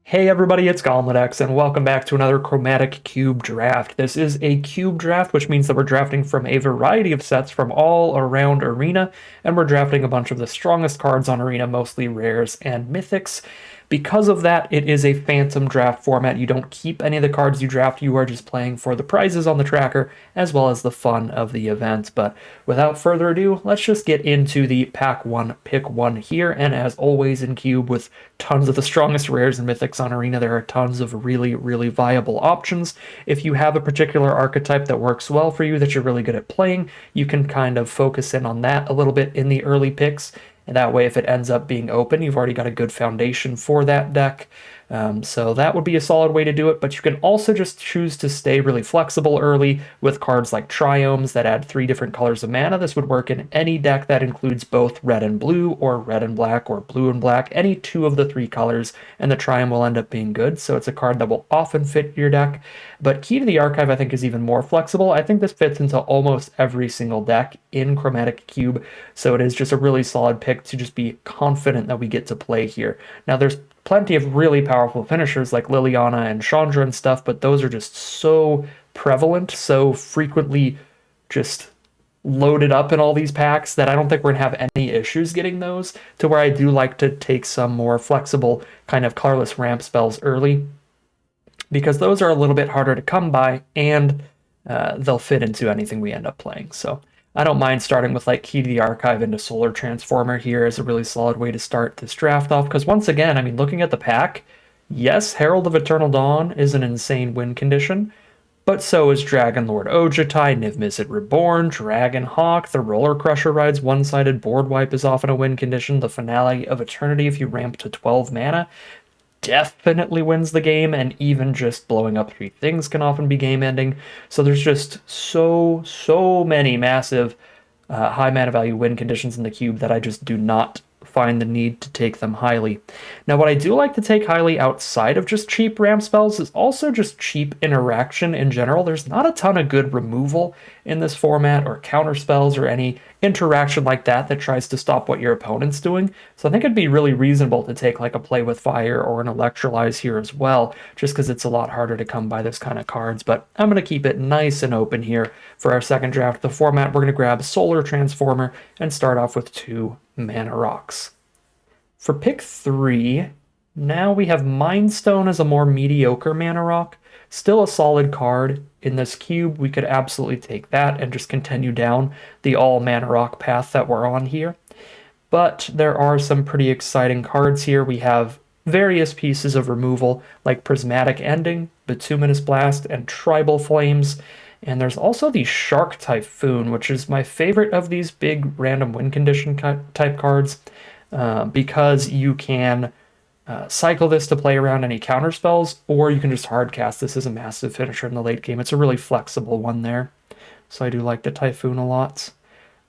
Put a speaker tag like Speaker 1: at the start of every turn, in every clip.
Speaker 1: Hey everybody, it's GauntletX, and welcome back to another Chromatic Cube draft. This is a cube draft, which means that we're drafting from a variety of sets from all around Arena, and we're drafting a bunch of the strongest cards on Arena, mostly rares and mythics. Because of that, it is a phantom draft format. You don't keep any of the cards you draft, you are just playing for the prizes on the tracker, as well as the fun of the event. But without further ado, let's just get into the pack one, pick one here, and as always in Cube, with tons of the strongest rares and mythics on Arena, there are tons of really viable options. If you have a particular archetype that works well for you, that you're really good at playing, you can kind of focus in on that a little bit in the early picks. And that way, if it ends up being open, you've already got a good foundation for that deck. So that would be a solid way to do it, but you can also just choose to stay really flexible early with cards like Triomes that add 3 different colors of mana. This would work in any deck that includes both red and blue, or red and black, or blue and black, any 2 of the 3 colors, and the Triome will end up being good, so it's a card that will often fit your deck. But Key to the Archive, I think, is even more flexible. I think this fits into almost every single deck in Chromatic Cube, so it is just a really solid pick to just be confident that we get to play here. Now, there's plenty of really powerful finishers like Liliana and Chandra and stuff, but those are just so prevalent, so frequently just loaded up in all these packs that I don't think we're going to have any issues getting those, to where I do like to take some more flexible kind of colorless ramp spells early, because those are a little bit harder to come by, and they'll fit into anything we end up playing. So I don't mind starting with like Key to the Archive into Solar Transformer here as a really solid way to start this draft off, because once again, I mean, looking at the pack, yes, Herald of Eternal Dawn is an insane win condition, but so is Dragon Lord Ojutai, Niv Mizzet Reborn, Dragon Hawk, the Roller Crusher rides one-sided, Board Wipe is often a win condition, the Finale of Eternity if you ramp to 12 mana definitely wins the game, and even just blowing up 3 things can often be game ending. So there's just so many massive high mana value win conditions in the cube that I just do not find the need to take them highly. Now, what I do like to take highly outside of just cheap ramp spells is also just cheap interaction in general. There's not a ton of good removal in this format, or counter spells, or any interaction like that that tries to stop what your opponent's doing. So I think it'd be really reasonable to take like a Play with Fire or an Electrolyze here as well, just because it's a lot harder to come by this kind of cards. But I'm going to keep it nice and open here for our second draft of the format. We're going to grab Solar Transformer and start off with 2 mana rocks. For pick 3, now we have Mind Stone as a more mediocre mana rock. Still a solid card in this cube. We could absolutely take that and just continue down the all mana rock path that we're on here. But there are some pretty exciting cards here. We have various pieces of removal like Prismatic Ending, Bituminous Blast, and Tribal Flames. And there's also the Shark Typhoon, which is my favorite of these big random win condition type cards, because you can cycle this to play around any counter spells, or you can just hard cast this as a massive finisher in the late game. It's a really flexible one there, so I do like the Typhoon a lot.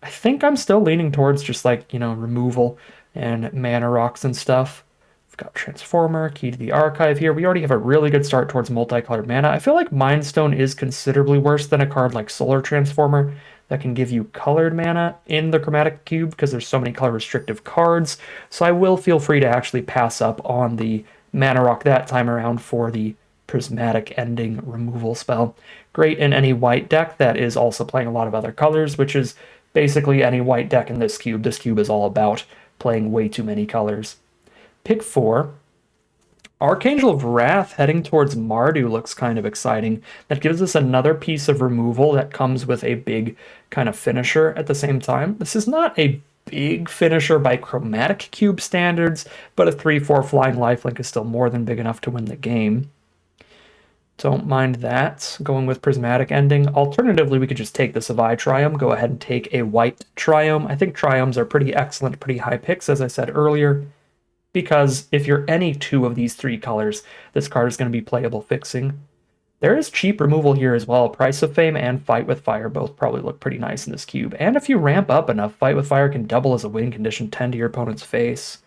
Speaker 1: I think I'm still leaning towards just like, removal and mana rocks and stuff. We've got Transformer, Key to the Archive here. We already have a really good start towards multicolored mana. I feel like Mind Stone is considerably worse than a card like Solar Transformer that can give you colored mana in the Chromatic Cube, because there's so many color restrictive cards. So I will feel free to actually pass up on the mana rock that time around for the Prismatic Ending removal spell. Great in any white deck that is also playing a lot of other colors, which is basically any white deck in this cube. This cube is all about playing way too many colors. Pick 4. Archangel of Wrath heading towards Mardu looks kind of exciting. That gives us another piece of removal that comes with a big kind of finisher at the same time. This is not a big finisher by Chromatic Cube standards, but a 3/4 flying lifelink is still more than big enough to win the game. Don't mind that. Going with Prismatic Ending. Alternatively, we could just take the Savai Triome, go ahead and take a white Triome. I think Triomes are pretty excellent, pretty high picks, as I said earlier, because if you're any 2 of these 3 colors, this card is going to be playable fixing. There is cheap removal here as well. Price of Fame and Fight with Fire both probably look pretty nice in this cube. And if you ramp up enough, Fight with Fire can double as a win condition, 10 to your opponent's face.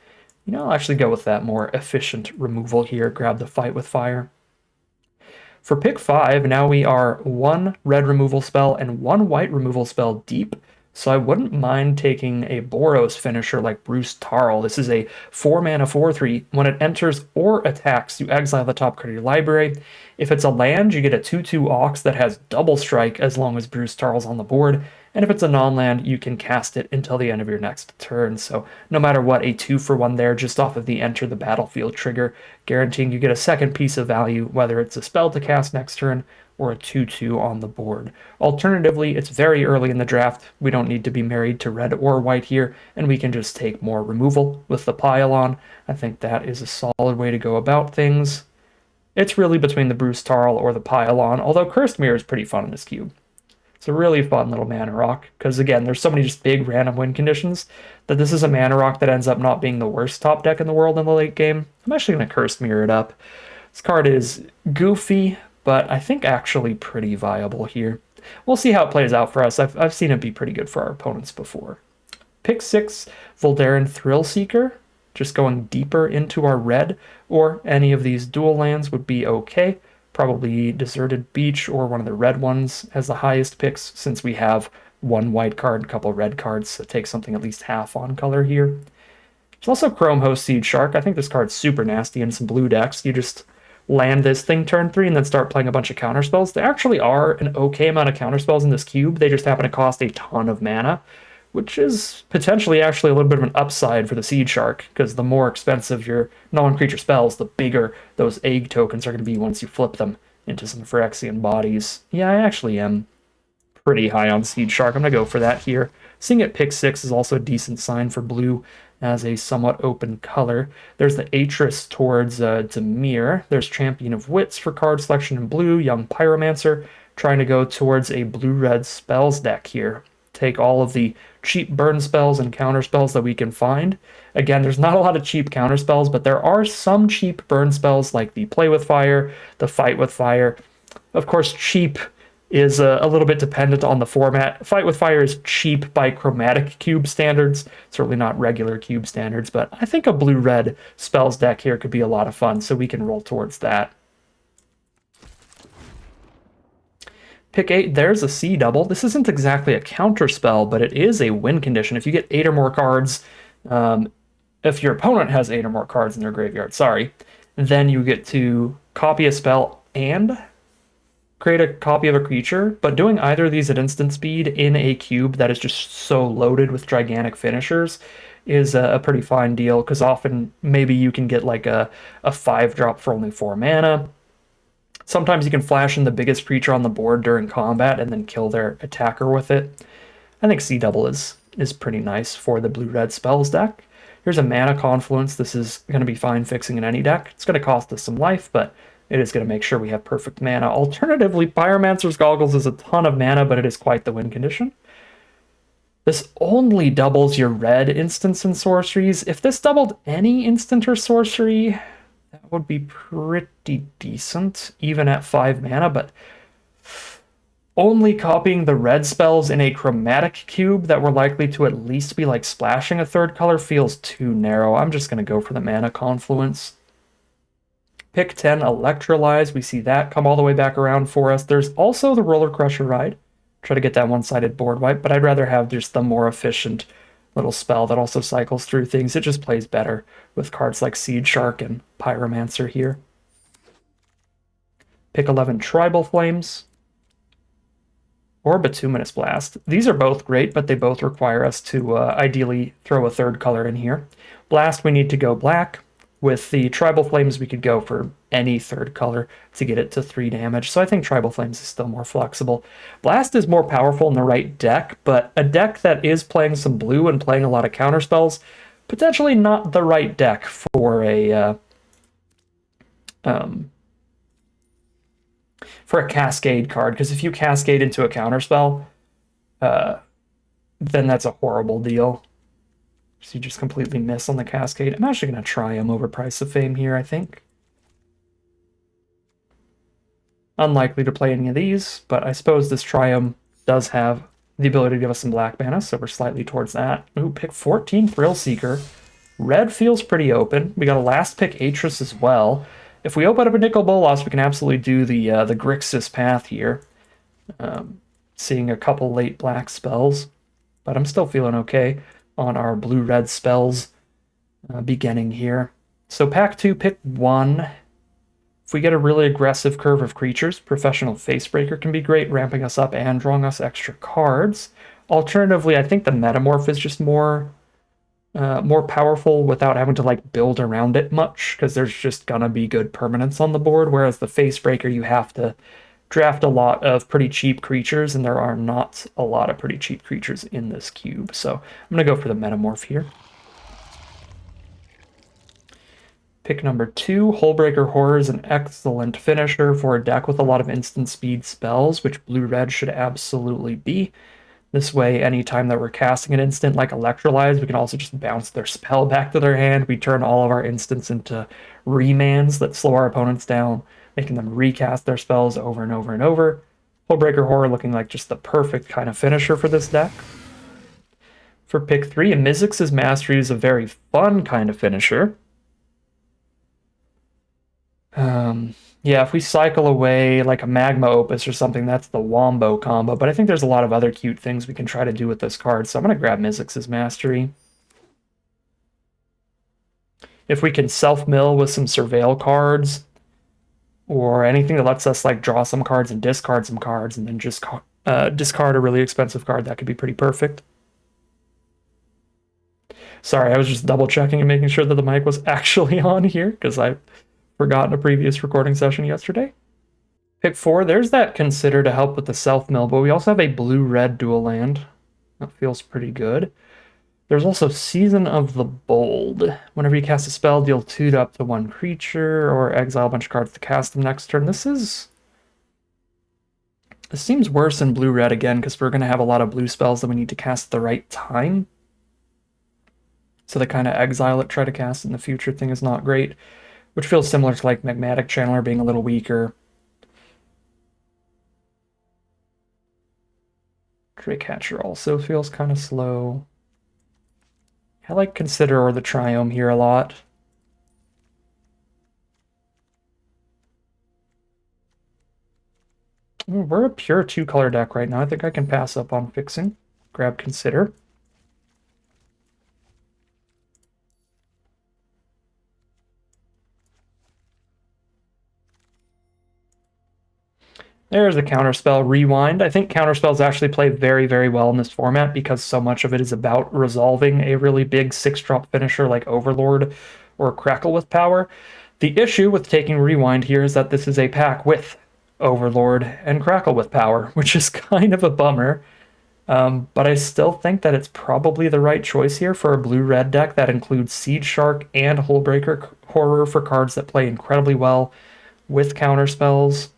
Speaker 1: I'll actually go with that more efficient removal here. Grab the Fight with Fire. For pick 5, now we are 1 red removal spell and 1 white removal spell deep So I wouldn't mind taking a Boros finisher like Bruce Tarl. This is a 4 mana 4/3. When it enters or attacks, you exile the top card of your library. If it's a land, you get a 2/2 Ox that has double strike as long as Bruce Tarl's on the board. And if it's a non-land, you can cast it until the end of your next turn. So no matter what, a 2-for-1 there just off of the enter the battlefield trigger, guaranteeing you get a second piece of value, whether it's a spell to cast next turn or a 2/2 on the board. Alternatively, it's very early in the draft. We don't need to be married to red or white here, and we can just take more removal with the pylon. I think that is a solid way to go about things. It's really between the Bruce Tarl or the pylon, although Cursed Mirror is pretty fun in this cube. It's a really fun little mana rock, because again, there's so many just big random win conditions that this is a mana rock that ends up not being the worst top deck in the world in the late game. I'm actually going to Cursed Mirror it up. This card is goofy, but I think actually pretty viable here. We'll see how it plays out for us. I've seen it be pretty good for our opponents before. Pick 6, Voldaren Thrillseeker. Just going deeper into our red, or any of these dual lands would be okay. Probably Deserted Beach or one of the red ones has the highest picks, since we have one white card, a couple red cards, so take something at least half on color here. There's also Chrome Host Seed Shark. I think this card's super nasty in some blue decks. You just land this thing turn 3 and then start playing a bunch of counterspells. There actually are an okay amount of counterspells in this cube. They just happen to cost a ton of mana, which is potentially actually a little bit of an upside for the Seed Shark, because the more expensive your non-creature spells, the bigger those egg tokens are going to be once you flip them into some Phyrexian bodies. Yeah, I actually am pretty high on Seed Shark. I'm going to go for that here. Seeing it pick 6 is also a decent sign for blue as a somewhat open color. There's the Atris towards Dimir. There's Champion of Wits for card selection in blue. Young Pyromancer, trying to go towards a blue-red spells deck here. Take all of the cheap burn spells and counter spells that we can find. Again, there's not a lot of cheap counter spells, but there are some cheap burn spells like the Play with Fire, the Fight with Fire. Of course, cheap is a little bit dependent on the format. Fight with Fire is cheap by Chromatic Cube standards, certainly not regular cube standards, but I think a blue-red spells deck here could be a lot of fun, so we can roll towards that. Pick 8, there's a C double. This isn't exactly a counter spell, but it is a win condition. If you get 8 or more cards, if your opponent has 8 or more cards in their graveyard, then you get to copy a spell and create a copy of a creature, but doing either of these at instant speed in a cube that is just so loaded with gigantic finishers is a pretty fine deal, because often maybe you can get like a 5-drop for only 4 mana. Sometimes you can flash in the biggest creature on the board during combat and then kill their attacker with it. I think C double is pretty nice for the blue-red spells deck. Here's a Mana Confluence. This is going to be fine fixing in any deck. It's going to cost us some life, but it is going to make sure we have perfect mana. Alternatively, Pyromancer's Goggles is a ton of mana, but it is quite the win condition. This only doubles your red instants and sorceries. If this doubled any instant or sorcery, that would be pretty decent, even at 5 mana, but only copying the red spells in a chromatic cube that were likely to at least be like splashing a third color feels too narrow. I'm just going to go for the Mana Confluence. Pick 10, Electrolyze. We see that come all the way back around for us. There's also the Roller Crusher Ride. Try to get that one-sided board wipe, but I'd rather have just the more efficient little spell that also cycles through things. It just plays better with cards like Seed Shark and Pyromancer here. Pick 11, Tribal Flames. Or Bituminous Blast. These are both great, but they both require us to ideally throw a third color in here. Blast, we need to go black. With the Tribal Flames, we could go for any third color to get it to 3 damage, so I think Tribal Flames is still more flexible. Blast is more powerful in the right deck, but a deck that is playing some blue and playing a lot of counterspells, potentially not the right deck for a Cascade card, because if you Cascade into a counterspell, then that's a horrible deal. So you just completely miss on the Cascade. I'm actually going to try him over Price of Fame here, I think. Unlikely to play any of these, but I suppose this Triumph does have the ability to give us some black mana, so we're slightly towards that. Ooh, pick 14, Thrillseeker. Red feels pretty open. We got a last pick Atris as well. If we open up a Nicol Bolas, we can absolutely do the Grixis path here. Seeing a couple late black spells. but I'm still feeling okay on our blue-red spells beginning here. So pack 2, pick 1. If we get a really aggressive curve of creatures, Professional Facebreaker can be great, ramping us up and drawing us extra cards. Alternatively, I think the Metamorph is just more powerful without having to like build around it much, because there's just gonna be good permanents on the board, whereas the Facebreaker you have to draft a lot of pretty cheap creatures, and there are not a lot of pretty cheap creatures in this cube. So I'm gonna go for the Metamorph here. Pick number 2, Hullbreaker Horror is an excellent finisher for a deck with a lot of instant speed spells, which blue-red should absolutely be. This way, anytime that we're casting an instant like Electrolyze, we can also just bounce their spell back to their hand. We turn all of our instants into remands that slow our opponents down, making them recast their spells over and over and over. Hullbreaker Horror looking like just the perfect kind of finisher for this deck. For pick 3, Mizzix's Mastery is a very fun kind of finisher. Yeah, if we cycle away like a Magma Opus or something, that's the Wombo combo. But I think there's a lot of other cute things we can try to do with this card, so I'm going to grab Mizzix's Mastery. If we can self-mill with some Surveil cards, or anything that lets us like draw some cards and discard some cards, and then just discard a really expensive card, that could be pretty perfect. Sorry, I was just double-checking and making sure that the mic was actually on here, because I forgot in a previous recording session yesterday. Pick 4, there's that Consider to help with the self-mill, but we also have a blue-red dual land. That feels pretty good. There's also Season of the Bold. Whenever you cast a spell, deal 2 to up to 1 creature, or exile a bunch of cards to cast them next turn. This seems worse than blue-red again, because we're going to have a lot of blue spells that we need to cast at the right time. So the kind of exile it, try to cast in the future thing is not great, which feels similar to like Magmatic Channeler being a little weaker. Drake-Hatcher also feels kind of slow. I like Consider or the Triome here a lot. We're a pure 2-color deck right now. I think I can pass up on fixing. Grab Consider. There's a counterspell, Rewind. I think counterspells actually play very, very well in this format because so much of it is about resolving a really big 6-drop finisher like Overlord or Crackle with Power. The issue with taking Rewind here is that this is a pack with Overlord and Crackle with Power, which is kind of a bummer. But I still think that it's probably the right choice here for a blue-red deck that includes Seed Shark and Hullbreaker Horror for cards that play incredibly well with counterspells.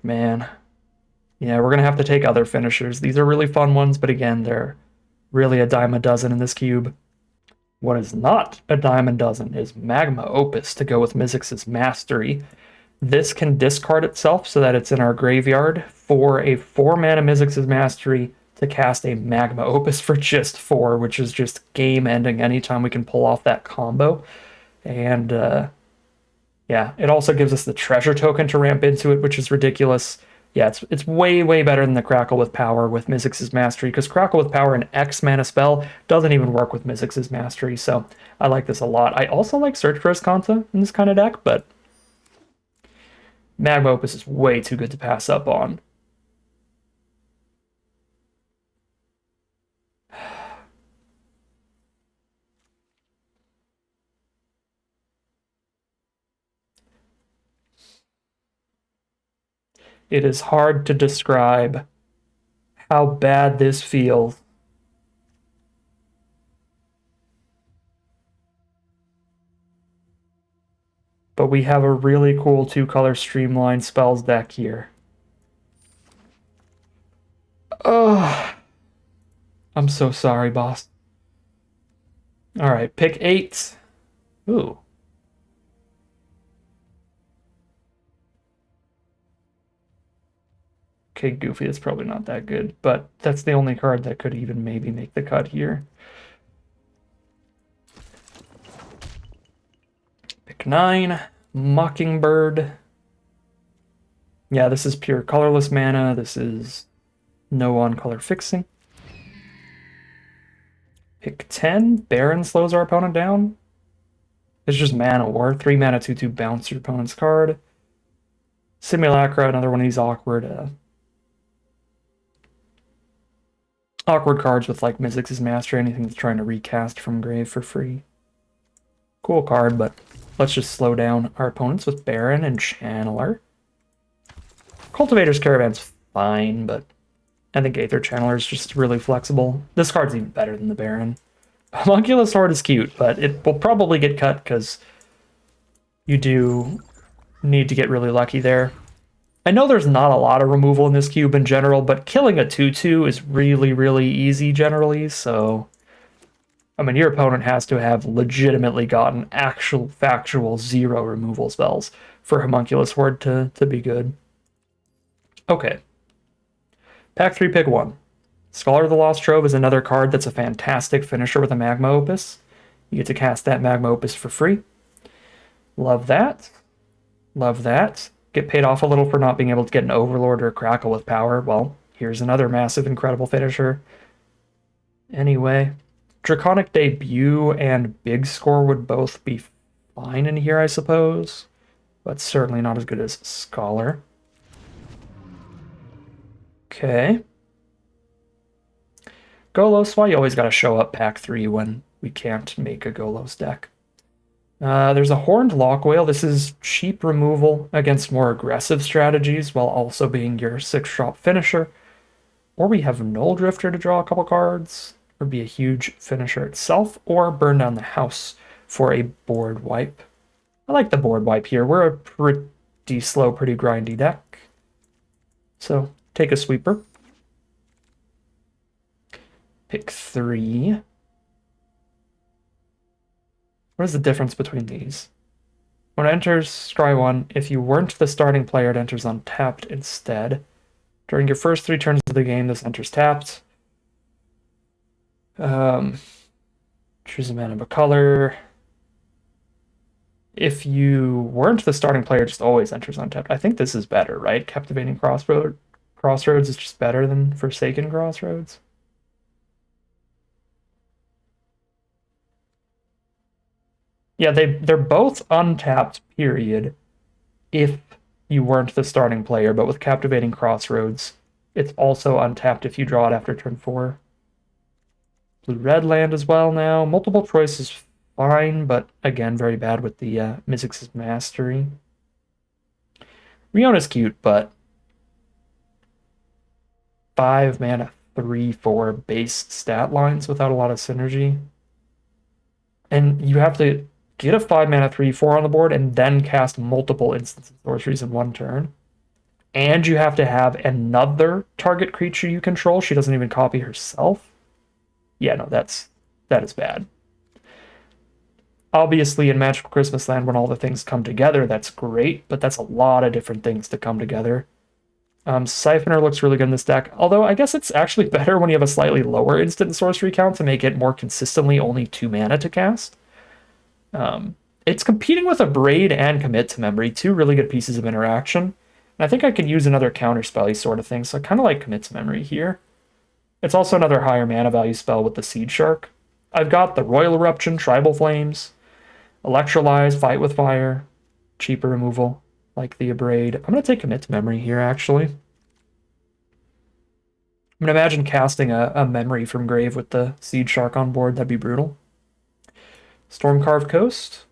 Speaker 1: Man. Yeah, we're going to have to take other finishers. These are really fun ones, but again, they're really a dime a dozen in this cube. What is not a dime a dozen is Magma Opus to go with Mizzix's Mastery. This can discard itself so that it's in our graveyard for a 4-mana Mizzix's Mastery to cast a Magma Opus for just 4, which is just game-ending anytime we can pull off that combo. And yeah, it also gives us the treasure token to ramp into it, which is ridiculous. Yeah, it's way, way better than the Crackle with Power with Mizzix's Mastery, because Crackle with Power, an X-mana spell, doesn't even work with Mizzix's Mastery, so I like this a lot. I also like Search for Escanta in this kind of deck, but Magma Opus is way too good to pass up on. It is hard to describe how bad this feels. But we have a really cool 2-color streamlined spells deck here. Oh, I'm so sorry, boss. All right, pick 8. Ooh. Okay, Goofy, it's probably not that good, but that's the only card that could even maybe make the cut here. Pick 9, Mockingbird. Yeah, this is pure colorless mana. This is No on-color fixing. Pick 10. Baron slows our opponent down. It's just mana war. 3 mana, 2/2 bounce your opponent's card. Simulacra, another one of these awkward cards with like Mizzix's Mastery, anything that's trying to recast from grave for free. Cool card, but let's just slow down our opponents with Baron and Channeler. Cultivator's Caravan's fine, but I think Aether Channeler is just really flexible. This card's even better than the Baron. Homunculus Horde is cute, but it will probably get cut because you do need to get really lucky there. I know there's not a lot of removal in this cube in general, but killing a 2/2 is really, really easy generally, so... I mean, your opponent has to have legitimately gotten actual, factual 0 removal spells for Homunculus Horde to be good. Okay. Pack 3, pick 1. Scholar of the Lost Trove is another card that's a fantastic finisher with a Magma Opus. You get to cast that Magma Opus for free. Love that. Love that. Get paid off a little for not being able to get an Overlord or a Crackle with power. Well, here's another massive, incredible finisher. Anyway, Draconic Debut and Big Score would both be fine in here, I suppose. But certainly not as good as Scholar. Okay. Golos, why you always gotta show up pack 3 when we can't make a Golos deck. There's a Horned Lockwhale. This is cheap removal against more aggressive strategies while also being your 6-drop finisher. Or we have Null Drifter to draw a couple cards, or be a huge finisher itself, or burn down the house for a board wipe. I like the board wipe here. We're a pretty slow, pretty grindy deck. So take a sweeper. Pick 3. What is the difference between these? When it enters, scry 1. If you weren't the starting player, it enters untapped instead. During your first 3 turns of the game, this enters tapped. Choose a mana of a color. If you weren't the starting player, it just always enters untapped. I think this is better, right? Captivating Crossroads is just better than Forsaken Crossroads. Yeah, they're both untapped, period, if you weren't the starting player, but with Captivating Crossroads, it's also untapped if you draw it after turn 4. Blue-red land as well now. Multiple choice is fine, but again, very bad with the Mizzix's Mastery. Riona's cute, but 5 mana, 3/4 base stat lines without a lot of synergy. And you have to get a 5 mana 3/4 on the board and then cast multiple instants of sorceries in one turn. And you have to have another target creature you control. She doesn't even copy herself. Yeah, no, that is bad. Obviously, in Magical Christmas Land, when all the things come together, that's great, but that's a lot of different things to come together. Siphoner looks really good in this deck, although I guess it's actually better when you have a slightly lower instant sorcery count to make it more consistently only 2 mana to cast. It's competing with a Braid and Commit to Memory, 2 really good pieces of interaction. And I think I could use another counterspelly sort of thing, so I kind of like Commit to Memory here. It's also another higher mana value spell with the Seed Shark. I've got the Royal Eruption, Tribal Flames, Electrolyze, Fight with Fire, cheaper removal, like the Abrade. I'm going to take Commit to Memory here, actually. I mean, imagine casting a Memory from Grave with the Seed Shark on board. That'd be brutal. Stormcarved Coast.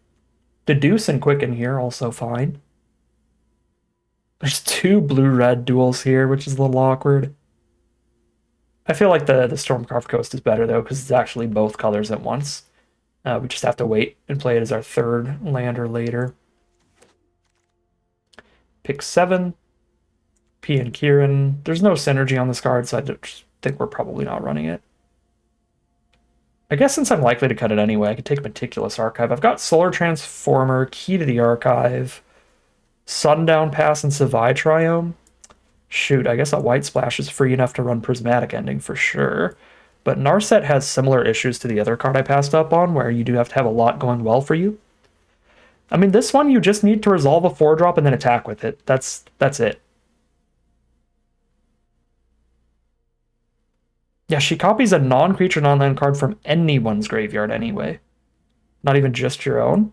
Speaker 1: Deduce and Quicken here, also fine. There's 2 blue-red duels here, which is a little awkward. I feel like the Stormcarved Coast is better, though, because it's actually both colors at once. We just have to wait and play it as our 3rd land or later. Pick 7. P and Kieran. There's no synergy on this card, so I just think we're probably not running it. I guess since I'm likely to cut it anyway, I could take Meticulous Archive. I've got Solar Transformer, Key to the Archive, Sundown Pass, and Savai Triome. Shoot, I guess a white splash is free enough to run Prismatic Ending for sure. But Narset has similar issues to the other card I passed up on, where you do have to have a lot going well for you. I mean, this one you just need to resolve a 4-drop and then attack with it. That's it. Yeah, she copies a non-creature non-land card from anyone's graveyard anyway. Not even just your own.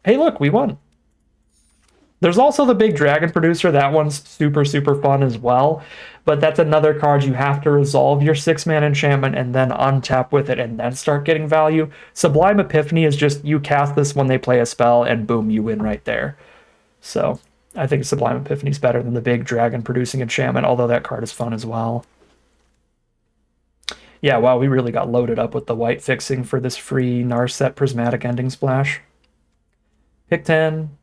Speaker 1: Hey, look, we won. There's also the big dragon producer. That one's super, super fun as well. But that's another card you have to resolve your 6-mana enchantment and then untap with it and then start getting value. Sublime Epiphany is just you cast this when they play a spell and boom, you win right there. So I think Sublime Epiphany is better than the big dragon producing enchantment, although that card is fun as well. Yeah, wow, we really got loaded up with the white fixing for this free Narset Prismatic Ending Splash. Pick 10.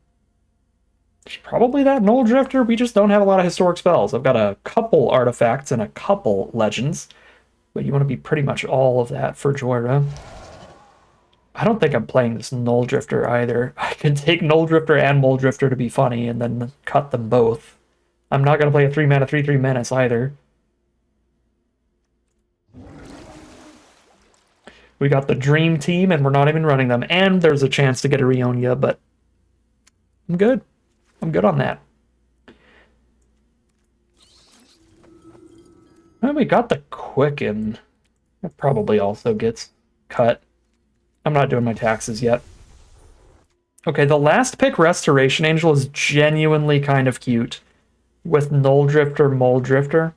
Speaker 1: Probably that Null Drifter. We just don't have a lot of historic spells. I've got a couple artifacts and a couple legends, but you want to be pretty much all of that for Jora. I don't think I'm playing this Null Drifter either. I could take Null Drifter and Mull Drifter to be funny and then cut them both. I'm not going to play a 3-mana 3/3 menace either. We got the Dream Team and we're not even running them, and there's a chance to get a Rionia, but I'm good. I'm good on that. And we got the Quicken. That probably also gets cut. I'm not doing my taxes yet. Okay, the last pick, Restoration Angel, is genuinely kind of cute with Null Drifter, Mull Drifter.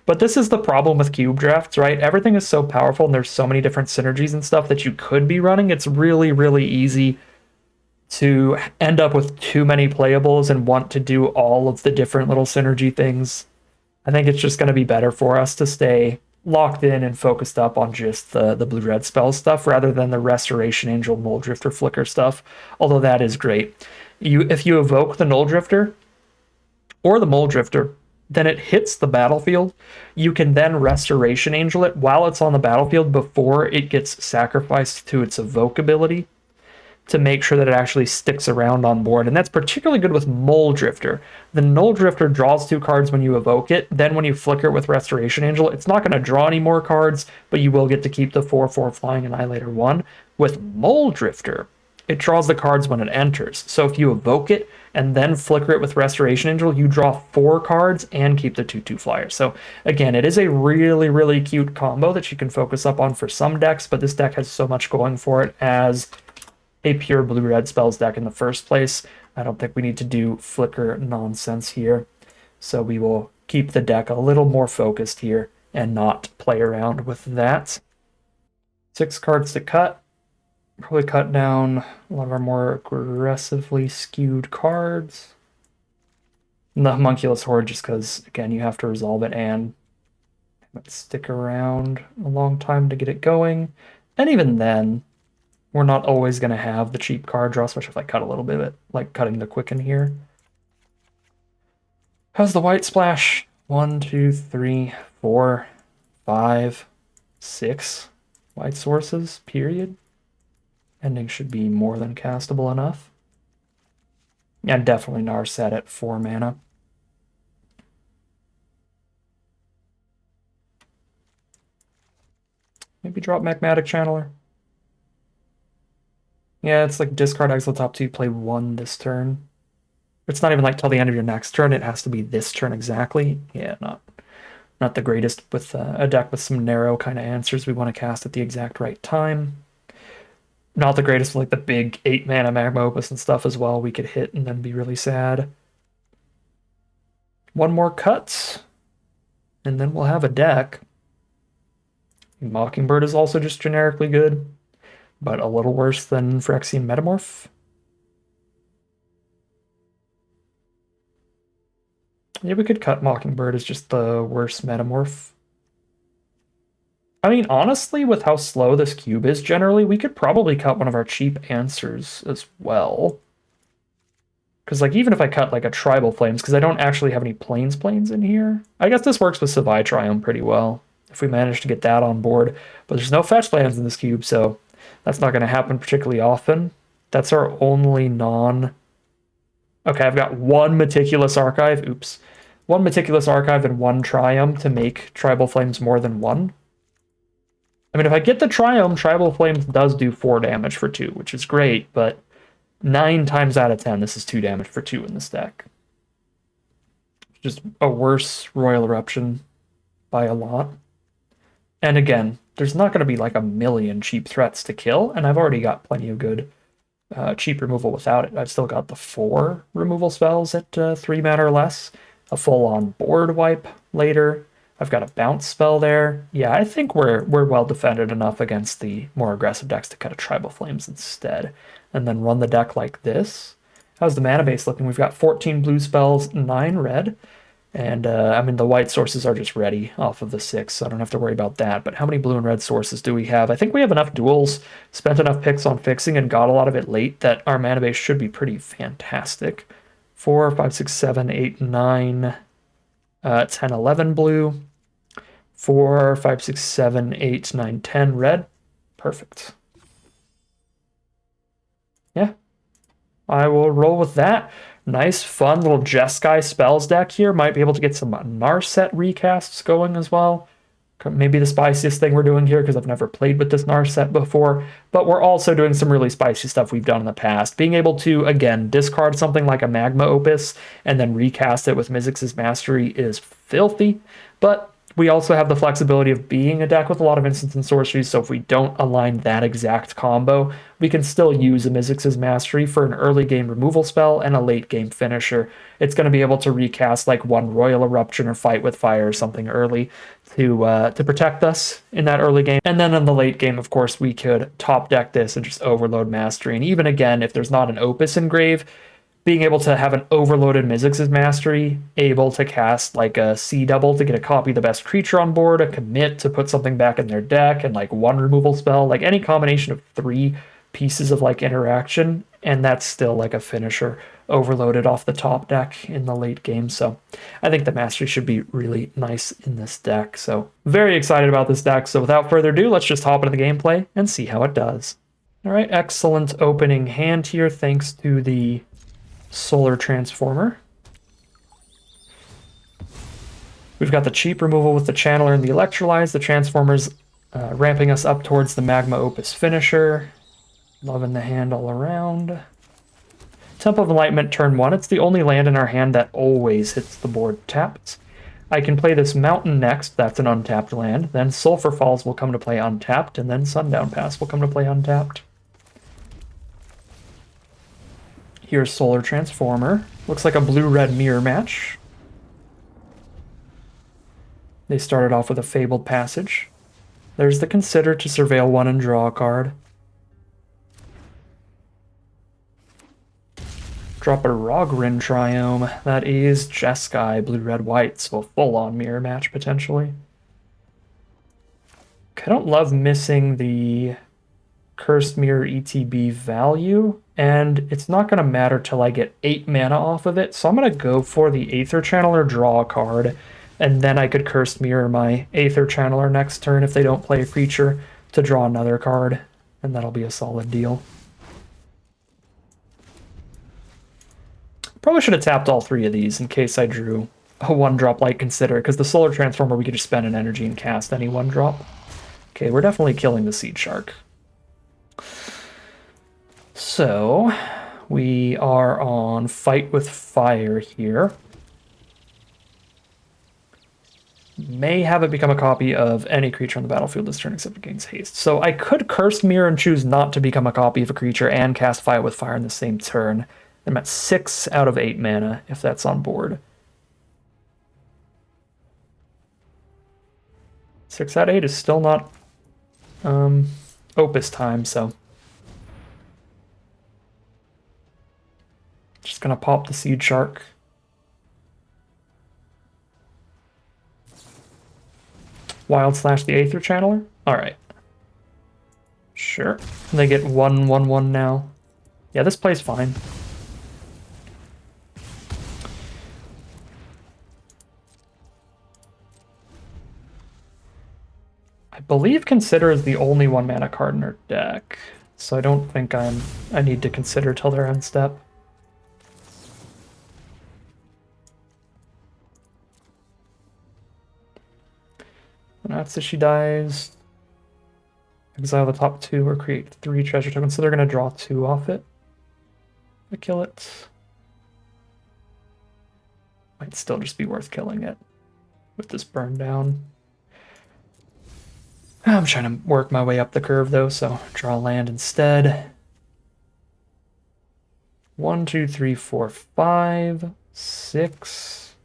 Speaker 1: But this is the problem with cube drafts, right? Everything is so powerful and there's so many different synergies and stuff that you could be running. It's really, really easy to end up with too many playables and want to do all of the different little synergy things. I think it's just going to be better for us to stay locked in and focused up on just the blue-red spell stuff rather than the Restoration Angel, Null Drifter, Flicker stuff, although that is great. If you evoke the Null Drifter or the Mull Drifter, then it hits the battlefield. You can then Restoration Angel it while it's on the battlefield before it gets sacrificed to its evoke ability, to make sure that it actually sticks around on board. And that's particularly good with Mull Drifter. The Null Drifter draws 2 cards when you evoke it. Then when you flicker with Restoration Angel, it's not going to draw any more cards, but you will get to keep the 4/4 Flying Annihilator 1. With Mull Drifter, it draws the cards when it enters. So if you evoke it and then flicker it with Restoration Angel, you draw 4 cards and keep the 2/2 flyer. So again, it is a really, really cute combo that you can focus up on for some decks, but this deck has so much going for it as a pure blue-red spells deck in the first place. I don't think we need to do flicker nonsense here. So we will keep the deck a little more focused here and not play around with that. 6 cards to cut. Probably cut down a lot of our more aggressively skewed cards. And the Homunculus Horde, just because, again, you have to resolve it and stick around a long time to get it going. And even then, we're not always going to have the cheap card draw, especially if I cut a little bit of it, like cutting the Quicken here. How's the white splash? 1, 2, 3, 4, 5, 6 white sources, period. Ending should be more than castable enough. And definitely Narset at 4 mana. Maybe drop Magmatic Channeler. Yeah, it's like discard exile top 2, play 1 this turn. It's not even like till the end of your next turn, it has to be this turn exactly. Yeah, not the greatest with a deck with some narrow kind of answers we want to cast at the exact right time. Not the greatest with like the big 8-mana Magma Opus and stuff as well we could hit and then be really sad. 1 more cut, and then we'll have a deck. Mockingbird is also just generically good, but a little worse than Phyrexian Metamorph. Yeah, we could cut Mockingbird as just the worst Metamorph. I mean, honestly, with how slow this cube is generally, we could probably cut one of our cheap answers as well. Because, like, even if I cut, like, a Tribal Flames, because I don't actually have any Plains in here. I guess this works with Savai Triumph pretty well, if we manage to get that on board. But there's no fetch lands in this cube, so that's not going to happen particularly often. That's our only non... Okay, I've got 1 Meticulous Archive. Oops. 1 Meticulous Archive and 1 Triumph to make Tribal Flames more than 1. I mean, if I get the Triumph, Tribal Flames does do 4 damage for 2, which is great, but 9 times out of 10, this is 2 damage for 2 in this deck. Just a worse Royal Eruption by a lot. And again, there's not going to be like a million cheap threats to kill, and I've already got plenty of good cheap removal without it. I've still got the 4 removal spells at 3 mana or less, a full-on board wipe later. I've got a bounce spell there. Yeah, I think we're well defended enough against the more aggressive decks to cut a Tribal Flames instead, and then run the deck like this. How's the mana base looking? We've got 14 blue spells, 9 red. And I mean, the white sources are just ready off of the 6, so I don't have to worry about that. But how many blue and red sources do we have? I think we have enough duels, spent enough picks on fixing, and got a lot of it late that our mana base should be pretty fantastic. 4, 5, 6, 7, 8, 9, 10, 11 blue. 4, 5, 6, 7, 8, 9, 10 red. Perfect. Yeah. I will roll with that. Nice, fun little Jeskai spells deck here. Might be able to get some Narset recasts going as well. Maybe the spiciest thing we're doing here, because I've never played with this Narset before. But we're also doing some really spicy stuff we've done in the past. Being able to, again, discard something like a Magma Opus and then recast it with Mizzix's Mastery is filthy. But we also have the flexibility of being a deck with a lot of instants and sorceries, so if we don't align that exact combo, we can still use a Mizzix's Mastery for an early game removal spell and a late game finisher. It's going to be able to recast like one Royal Eruption or Fight with Fire or something early to protect us in that early game. And then in the late game, of course, we could top deck this and just overload Mastery. And even again, if there's not an Opus engrave, being able to have an overloaded Mizzix's Mastery, able to cast like a C double to get a copy of the best creature on board, a commit to put something back in their deck, and like one removal spell, like any combination of 3 pieces of like interaction, and that's still like a finisher overloaded off the top deck in the late game. So I think the Mastery should be really nice in this deck. So very excited about this deck. So without further ado, let's just hop into the gameplay and see how it does. All right, excellent opening hand here, thanks to the Solar Transformer. We've got the cheap removal with the Channeler and the Electrolyze. The Transformer's ramping us up towards the Magma Opus finisher. Loving the hand all around. Temple of Enlightenment turn 1. It's the only land in our hand that always hits the board tapped. I can play this Mountain next. That's an untapped land. Then Sulphur Falls will come to play untapped, and then Sundown Pass will come to play untapped. Here's Solar Transformer. Looks like a blue-red mirror match. They started off with a Fabled Passage. There's the Consider to surveil 1 and draw a card. Drop a Rogrin Triome. That is Jeskai, blue-red-white, so a full-on mirror match, potentially. I don't love missing the Cursed Mirror ETB value, and it's not going to matter till I get 8 mana off of it, so I'm going to go for the Aether Channeler, draw a card, and then I could Cursed Mirror my Aether Channeler next turn if they don't play a creature to draw another card, and that'll be a solid deal. Probably should have tapped all 3 of these in case I drew a 1-drop like Consider, because the Solar Transformer we could just spend an energy and cast any 1-drop. Okay, we're definitely killing the Seed Shark. So, we are on Fight with Fire here. May have it become a copy of any creature on the battlefield this turn except it gains haste. So I could Cursed Mirror and choose not to become a copy of a creature and cast Fight with Fire in the same turn. I'm at 6 out of 8 mana if that's on board. 6 out of 8 is still not Opus time, so just gonna pop the Seed Shark. Wild Slash the Aether Channeler? Alright. Sure. They get 1/1/1 now. Yeah, this plays fine. I believe Consider is the only 1 mana card in our deck, so I don't think I need to Consider till their end step. Natsushi dies. Exile the top 2 or create 3 treasure tokens, so they're going to draw 2 off it. I kill it. Might still just be worth killing it with this burn down. I'm trying to work my way up the curve though, so draw land instead. 1, 2, 3, 4, 5, 6.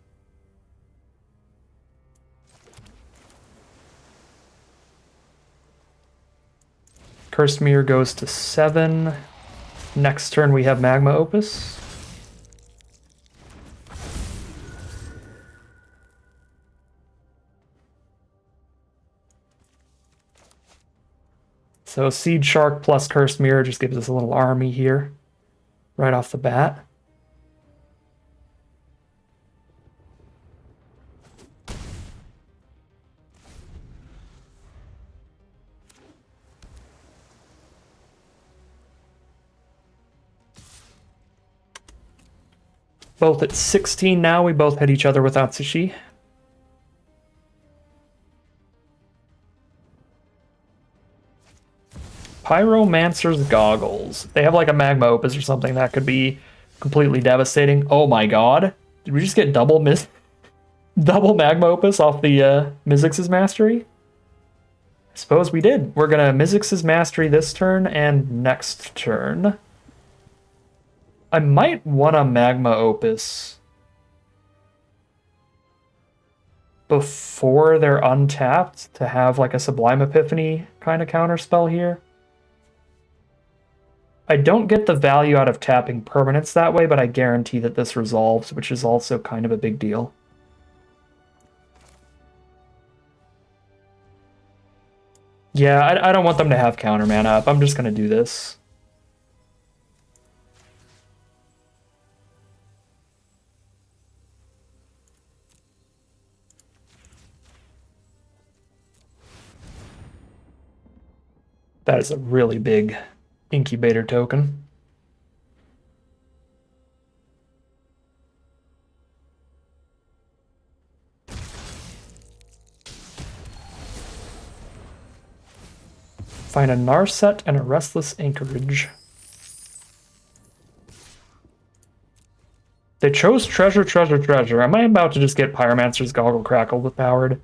Speaker 1: Cursed Mirror goes to 7. Next turn we have Magma Opus. So Seed Shark plus Cursed Mirror just gives us a little army here, right off the bat. Both at 16 now, we both hit each other with Atsushi. Pyromancer's Goggles. They have like a Magma Opus or something that could be completely devastating. Oh my god. Did we just get double Magma Opus off the Mizzix's Mastery? I suppose we did. We're gonna Mizzix's Mastery this turn and next turn. I might want a Magma Opus before they're untapped to have like a Sublime Epiphany kind of counterspell here. I don't get the value out of tapping permanents that way, but I guarantee that this resolves, which is also kind of a big deal. Yeah, I don't want them to have counter mana up. I'm just going to do this. That is a really big incubator token. Find a Narset and a Restless Anchorage. They chose Treasure, Treasure, Treasure. Am I about to just get Pyromancer's Goggle Crackle with Powered?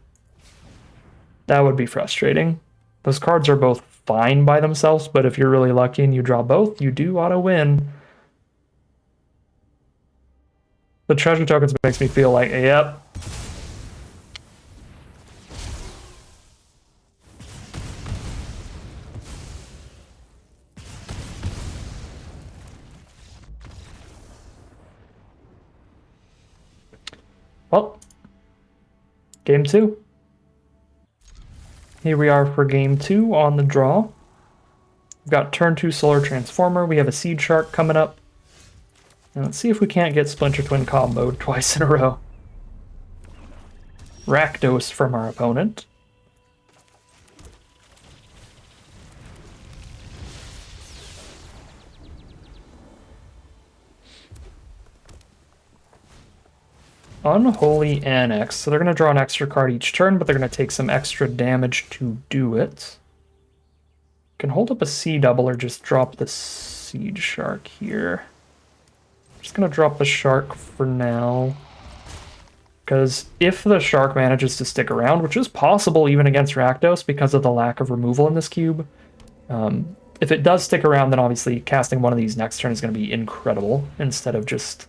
Speaker 1: That would be frustrating. Those cards are both fine by themselves, but if you're really lucky and you draw both, you do auto-win. The treasure tokens makes me feel like, yep. Well, game 2. Here we are for game 2 on the draw. We've got turn 2 Solar Transformer. We have a Seed Shark coming up. And let's see if we can't get Splinter Twin comboed twice in a row. Rakdos from our opponent. Unholy Annex. So they're going to draw an extra card each turn, but they're going to take some extra damage to do it. Can hold up a C double or just drop the Seed Shark here. I'm just going to drop the Shark for now. Because if the Shark manages to stick around, which is possible even against Rakdos because of the lack of removal in this cube, if it does stick around, then obviously casting one of these next turn is going to be incredible instead of just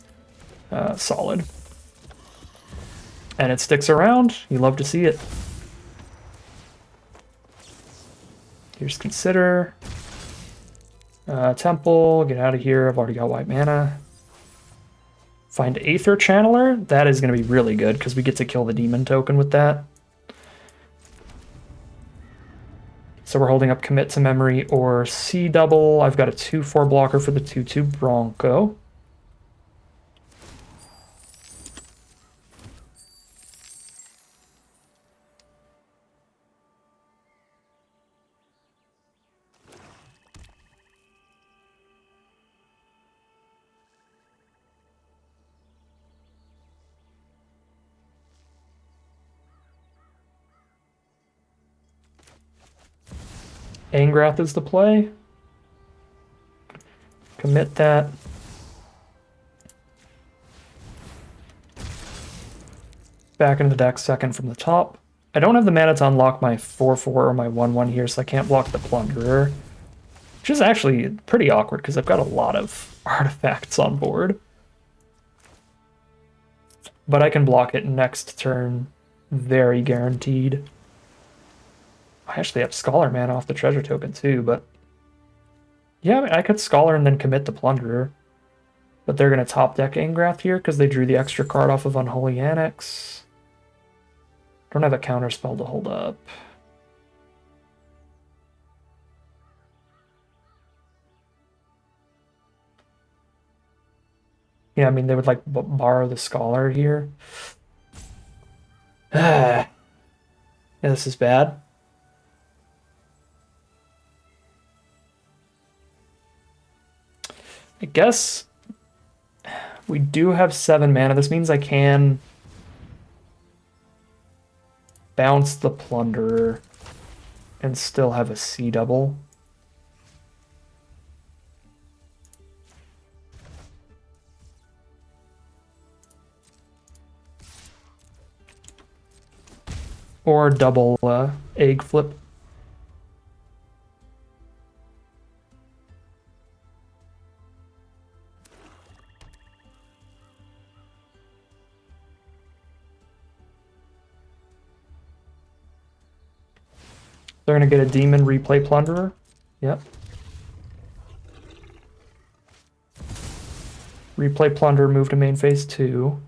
Speaker 1: solid. And it sticks around. You love to see it. Here's Consider. Temple, get out of here. I've already got white mana. Find Aether Channeler. That is going to be really good because we get to kill the demon token with that. So we're holding up Commit to Memory or C double. I've got a 2/4 blocker for the 2/2 Bronco. Angrath is the play. Commit that. Back into the deck second from the top. I don't have the mana to unlock my 4/4 or my 1/1 here, so I can't block the Plunderer. Which is actually pretty awkward because I've got a lot of artifacts on board. But I can block it next turn, very guaranteed. I actually have Scholar mana off the treasure token too, but yeah, I could Scholar and then commit the Plunderer. But they're going to top deck Ingrath here because they drew the extra card off of Unholy Annex. Don't have a counter spell to hold up. Yeah, I mean, they would like borrow the Scholar here. Yeah, this is bad. I guess we do have 7 mana. This means I can bounce the Plunderer and still have a C double. Or double egg flip. They're going to get a demon, replay Plunderer. Yep. Replay Plunderer, move to main phase 2.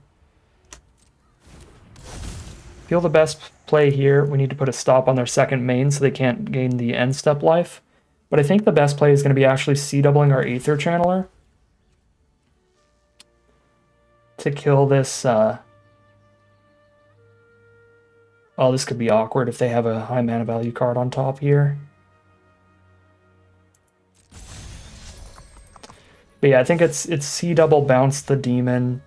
Speaker 1: Feel the best play here. We need to put a stop on their second main so they can't gain the end step life. But I think the best play is going to be actually C-doubling our Aether Channeler to kill this. Oh, this could be awkward if they have a high mana value card on top here. But yeah, I think it's C-double, bounce the demon.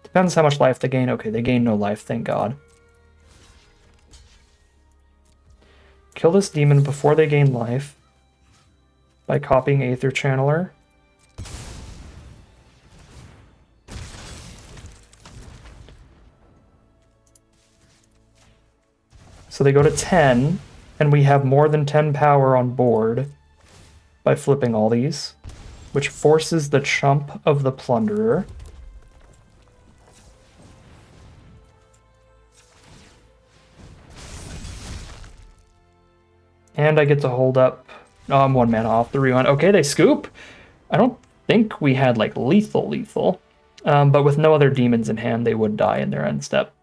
Speaker 1: Depends how much life they gain. Okay, they gain no life, thank God. Kill this demon before they gain life by copying Aether Channeler. So they go to 10, and we have more than 10 power on board by flipping all these, which forces the chump of the Plunderer. And I get to hold up. Oh, I'm 1 mana off the rewind. Okay, they scoop. I don't think we had like lethal. But with no other demons in hand, they would die in their end step.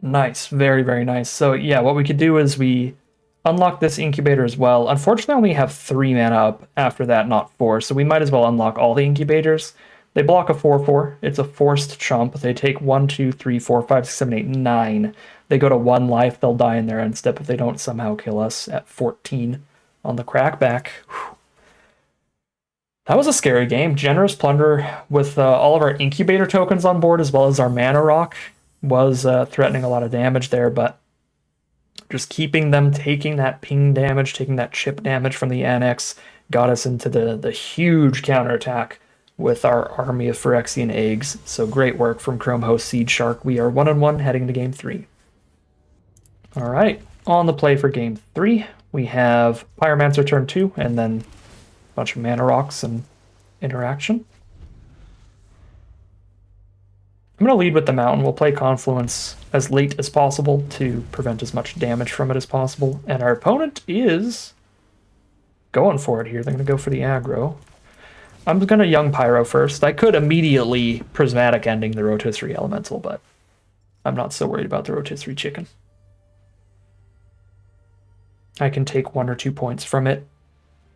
Speaker 1: Nice, very, very nice. So yeah, what we could do is we unlock this incubator as well. Unfortunately, I only have 3 mana up after that, not 4. So we might as well unlock all the incubators. They block a 4/4. It's a forced chump. They take 1, 2, 3, 4, 5, 6, 7, 8, 9. They go to 1 life. They'll die in their end step if they don't somehow kill us at 14 on the crackback. Whew. That was a scary game. Generous Plunder with all of our incubator tokens on board as well as our mana rock was threatening a lot of damage there, but just keeping them taking that ping damage, taking that chip damage from the annex, got us into the huge counterattack with our army of Phyrexian eggs. So great work from Chrome Host Seed Shark. We are 1-1 heading into game 3. All right, on the play for game 3, we have Pyromancer turn 2, and then a bunch of mana rocks and interaction. I'm going to lead with the mountain. We'll play Confluence as late as possible to prevent as much damage from it as possible. And our opponent is going for it here. They're going to go for the aggro. I'm going to Young Pyro first. I could immediately Prismatic Ending the Rotisserie Elemental, but I'm not so worried about the Rotisserie Chicken. I can take 1 or 2 points from it.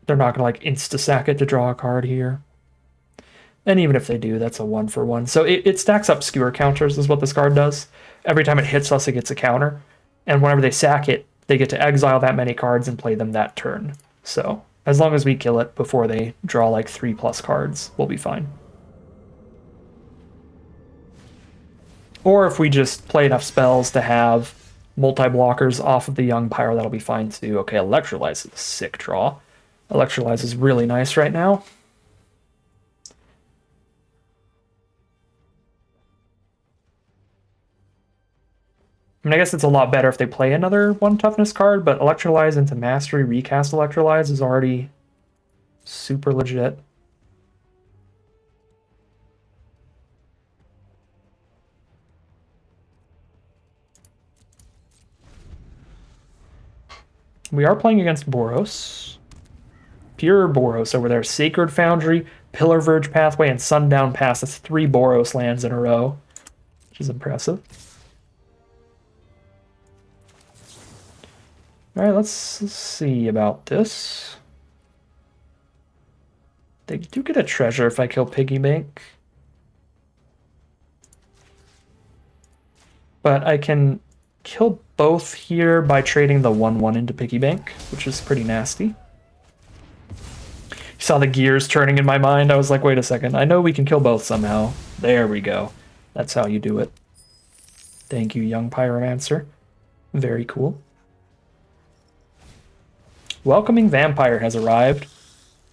Speaker 1: They're not going to like insta-sack it to draw a card here. And even if they do, that's a 1-for-1. So it stacks up skewer counters is what this card does. Every time it hits us, it gets a counter. And whenever they sack it, they get to exile that many cards and play them that turn. So as long as we kill it before they draw like 3+ cards, we'll be fine. Or if we just play enough spells to have multi-blockers off of the Young Pyro, that'll be fine too. Okay, Electrolyze is a sick draw. Electrolyze is really nice right now. I mean, I guess it's a lot better if they play another 1 toughness card, but Electrolyze into Mastery, recast Electrolyze is already super legit. We are playing against Boros. Pure Boros over there. Sacred Foundry, Pillar Verge Pathway, and Sundown Pass. That's 3 Boros lands in a row, which is impressive. Alright, let's see about this. They do get a treasure if I kill Piggy Bank. But I can kill both here by trading the 1/1 into Piggy Bank, which is pretty nasty. You saw the gears turning in my mind. I was like, wait a second. I know we can kill both somehow. There we go. That's how you do it. Thank you, young Pyromancer. Very cool. Welcoming Vampire has arrived.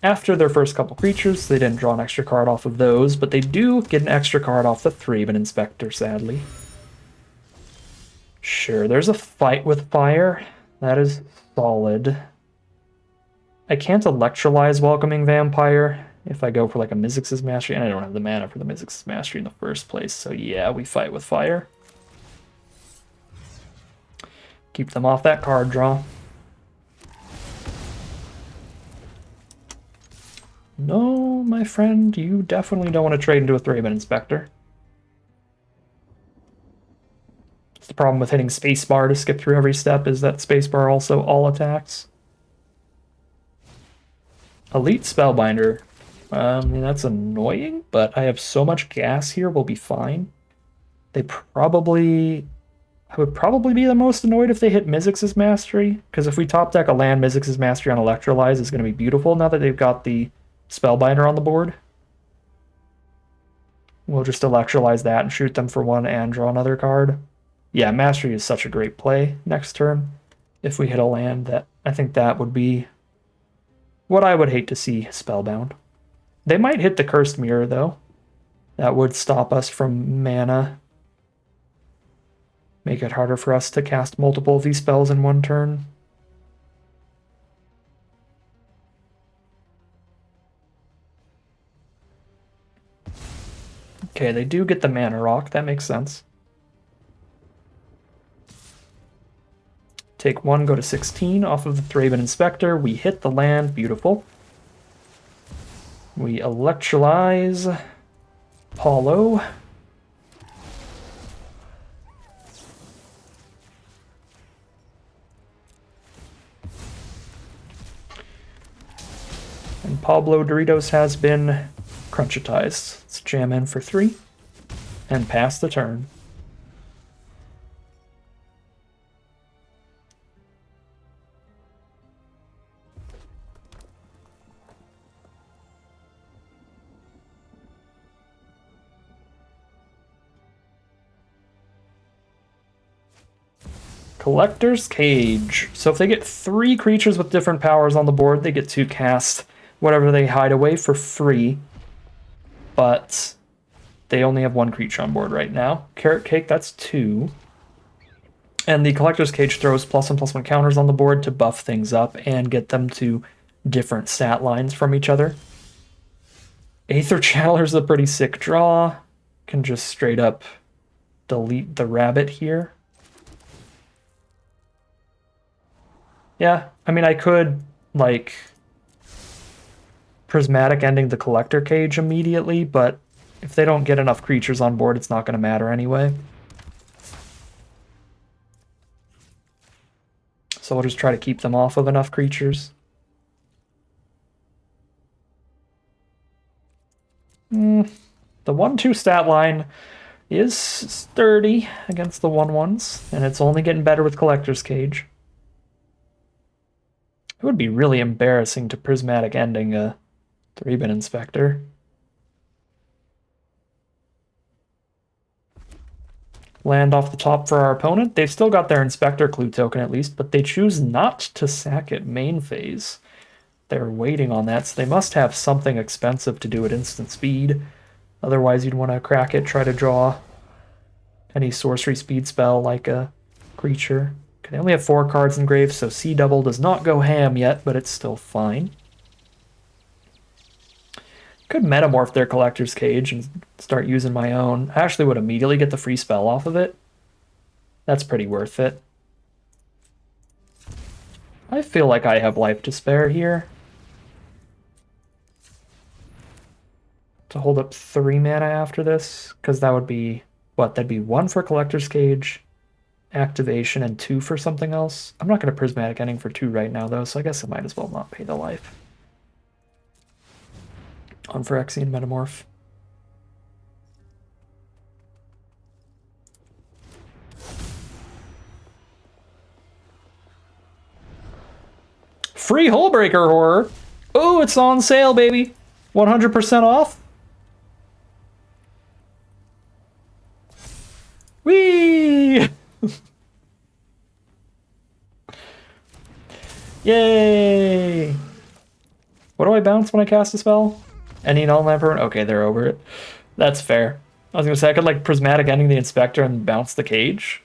Speaker 1: After their first couple creatures, they didn't draw an extra card off of those, but they do get an extra card off the 3-man Inspector, sadly. Sure, there's a fight with fire. That is solid. I can't Electrolyze Welcoming Vampire if I go for like a Mizzix's Mastery, and I don't have the mana for the Mizzix's Mastery in the first place, so yeah, we fight with fire. Keep them off that card draw. No, my friend, you definitely don't want to trade into a 3-man Inspector. It's the problem with hitting spacebar to skip through every step, is that spacebar also all attacks. Elite Spellbinder. I mean, that's annoying, but I have so much gas here, we'll be fine. I would probably be the most annoyed if they hit Mizzix's Mastery, because if we top deck a land, Mizzix's Mastery on Electrolyze is going to be beautiful now that they've got the Spellbinder on the board. We'll just Electrolyze that and shoot them for 1 and draw another card. Yeah, Mastery is such a great play next turn. If we hit a land, that I think that would be what I would hate to see Spellbound. They might hit the Cursed Mirror, though. That would stop us from mana. Make it harder for us to cast multiple of these spells in 1 turn. Okay, they do get the Mana Rock. That makes sense. Take 1, go to 16 off of the 3-man Inspector. We hit the land. Beautiful. We Electrolyze Paulo. And Pablo Doritos has been Crunchitized. Let's jam in for 3 and pass the turn. Collector's Cage. So if they get 3 creatures with different powers on the board, they get to cast whatever they hide away for free. But they only have 1 creature on board right now. Carrot Cake, that's 2. And the Collector's Cage throws +1/+1 counters on the board to buff things up and get them to different stat lines from each other. Aether Channeler's a pretty sick draw. Can just straight up delete the rabbit here. Yeah, I mean, I could, like, Prismatic Ending the Collector Cage immediately, but if they don't get enough creatures on board, it's not going to matter anyway. So we'll just try to keep them off of enough creatures. The 1/2 stat line is sturdy against the 1/1s, and it's only getting better with Collector's Cage. It would be really embarrassing to Prismatic Ending a 3-man Inspector. Land off the top for our opponent. They've still got their Inspector Clue token at least, but they choose not to sack it main phase. They're waiting on that, so they must have something expensive to do at instant speed. Otherwise, you'd want to crack it, try to draw any sorcery speed spell like a creature. Okay, they only have 4 cards engraved, so C double does not go ham yet, but it's still fine. Could metamorph their collector's cage and start using my own. I actually would immediately get the free spell off of it. That's pretty worth it. I feel like I have life to spare here. To hold up 3 mana after this, because that would be, what, that'd be 1 for collector's cage, activation, and 2 for something else. I'm not going to prismatic ending for 2 right now, though, so I guess I might as well not pay the life. On Phyrexian Metamorph. Free Hullbreaker Horror! Oh, it's on sale, baby! 100% off? Whee! Yay! What do I bounce when I cast a spell? Any non-land permanent? Okay, they're over it. That's fair. I was gonna say I could like prismatic ending the inspector and bounce the cage.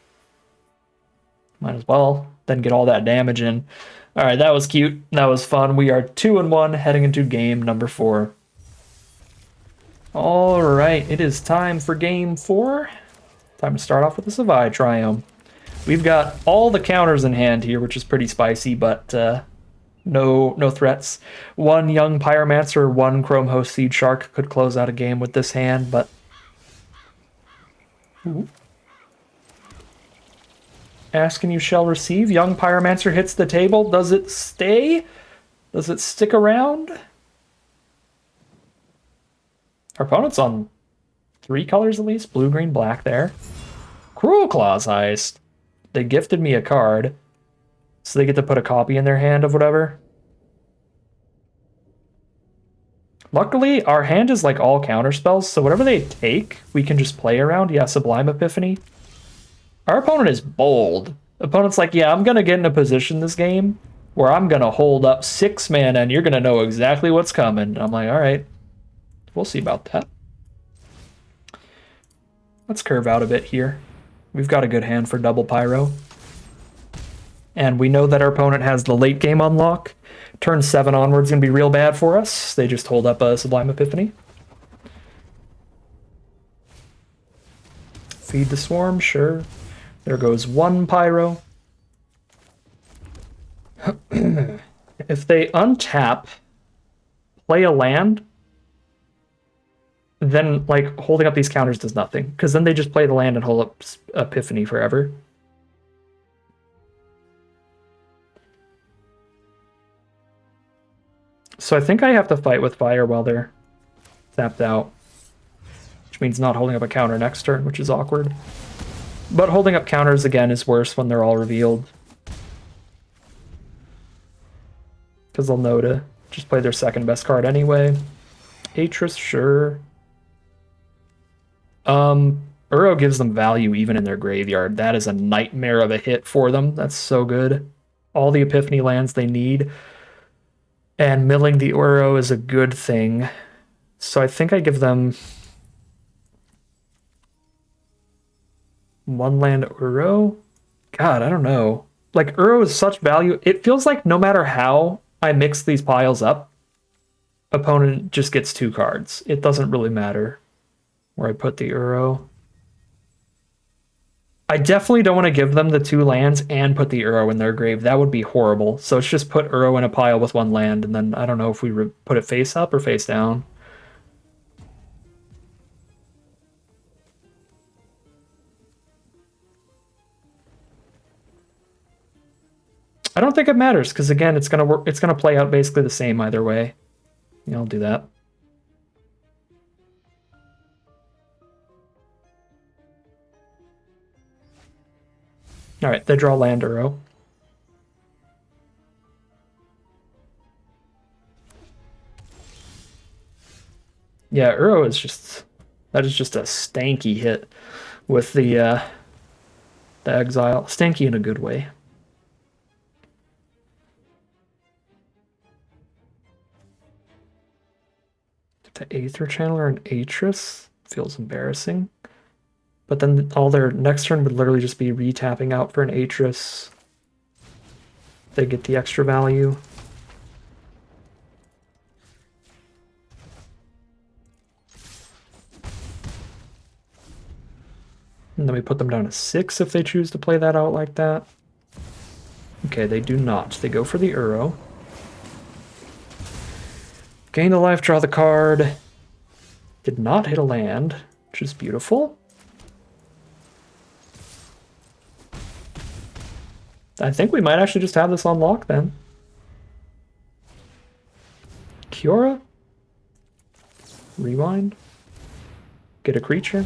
Speaker 1: Might as well. Then get all that damage in. Alright, that was cute. That was fun. We are 2-1 heading into game number 4. Alright, it is time for game 4. Time to start off with the Savai Triome. We've got all the counters in hand here, which is pretty spicy, but no threats. 1 Young Pyromancer, 1 Chrome Host Seed Shark could close out a game with this hand, but... Ooh. Ask and you shall receive. Young Pyromancer hits the table. Does it stay? Does it stick around? Our opponent's on 3 colors at least. Blue, green, black there. Cruel Claw's Heist. They gifted me a card, so they get to put a copy in their hand of whatever. Luckily, our hand is like all counter spells, so whatever they take, we can just play around. Yeah, Sublime Epiphany. Our opponent is bold. Opponent's like, yeah, I'm going to get in a position this game where I'm going to hold up 6 mana and you're going to know exactly what's coming. And I'm like, all right, we'll see about that. Let's curve out a bit here. We've got a good hand for double Pyro. And we know that our opponent has the late game unlock. Turn 7 onwards going to be real bad for us. They just hold up a Sublime Epiphany. Feed the Swarm, sure. There goes 1 Pyro. If they untap, play a land, then like holding up these counters does nothing, because then they just play the land and hold up Epiphany forever. So I think I have to fight with fire while they're tapped out, which means not holding up a counter next turn, which is awkward. But holding up counters again is worse when they're all revealed, because they'll know to just play their second best card anyway. Atris, sure. Uro gives them value even in their graveyard. That is a nightmare of a hit for them. That's so good. All the Epiphany lands they need. And milling the Uro is a good thing. So I think I give them 1 land Uro. God, I don't know. Like, Uro is such value. It feels like no matter how I mix these piles up, opponent just gets 2 cards. It doesn't really matter where I put the Uro. I definitely don't want to give them the 2 lands and put the Uro in their grave. That would be horrible. So it's just put Uro in a pile with 1 land, and then I don't know if we put it face up or face down. I don't think it matters, because again, it's gonna work. It's gonna play out basically the same either way. Yeah, I'll do that. All right, they draw land Uro. Yeah, Uro is just, that is just a stanky hit with the exile. Stanky in a good way. The Aether Channeler and Atris feels embarrassing. But then all their next turn would literally just be re-tapping out for an Atris. They get the extra value. And then we put them down to 6 if they choose to play that out like that. Okay, they do not. They go for the Uro. Gain the life, draw the card. Did not hit a land, which is beautiful. I think we might actually just have this on lock then. Kiora? Rewind? Get a creature?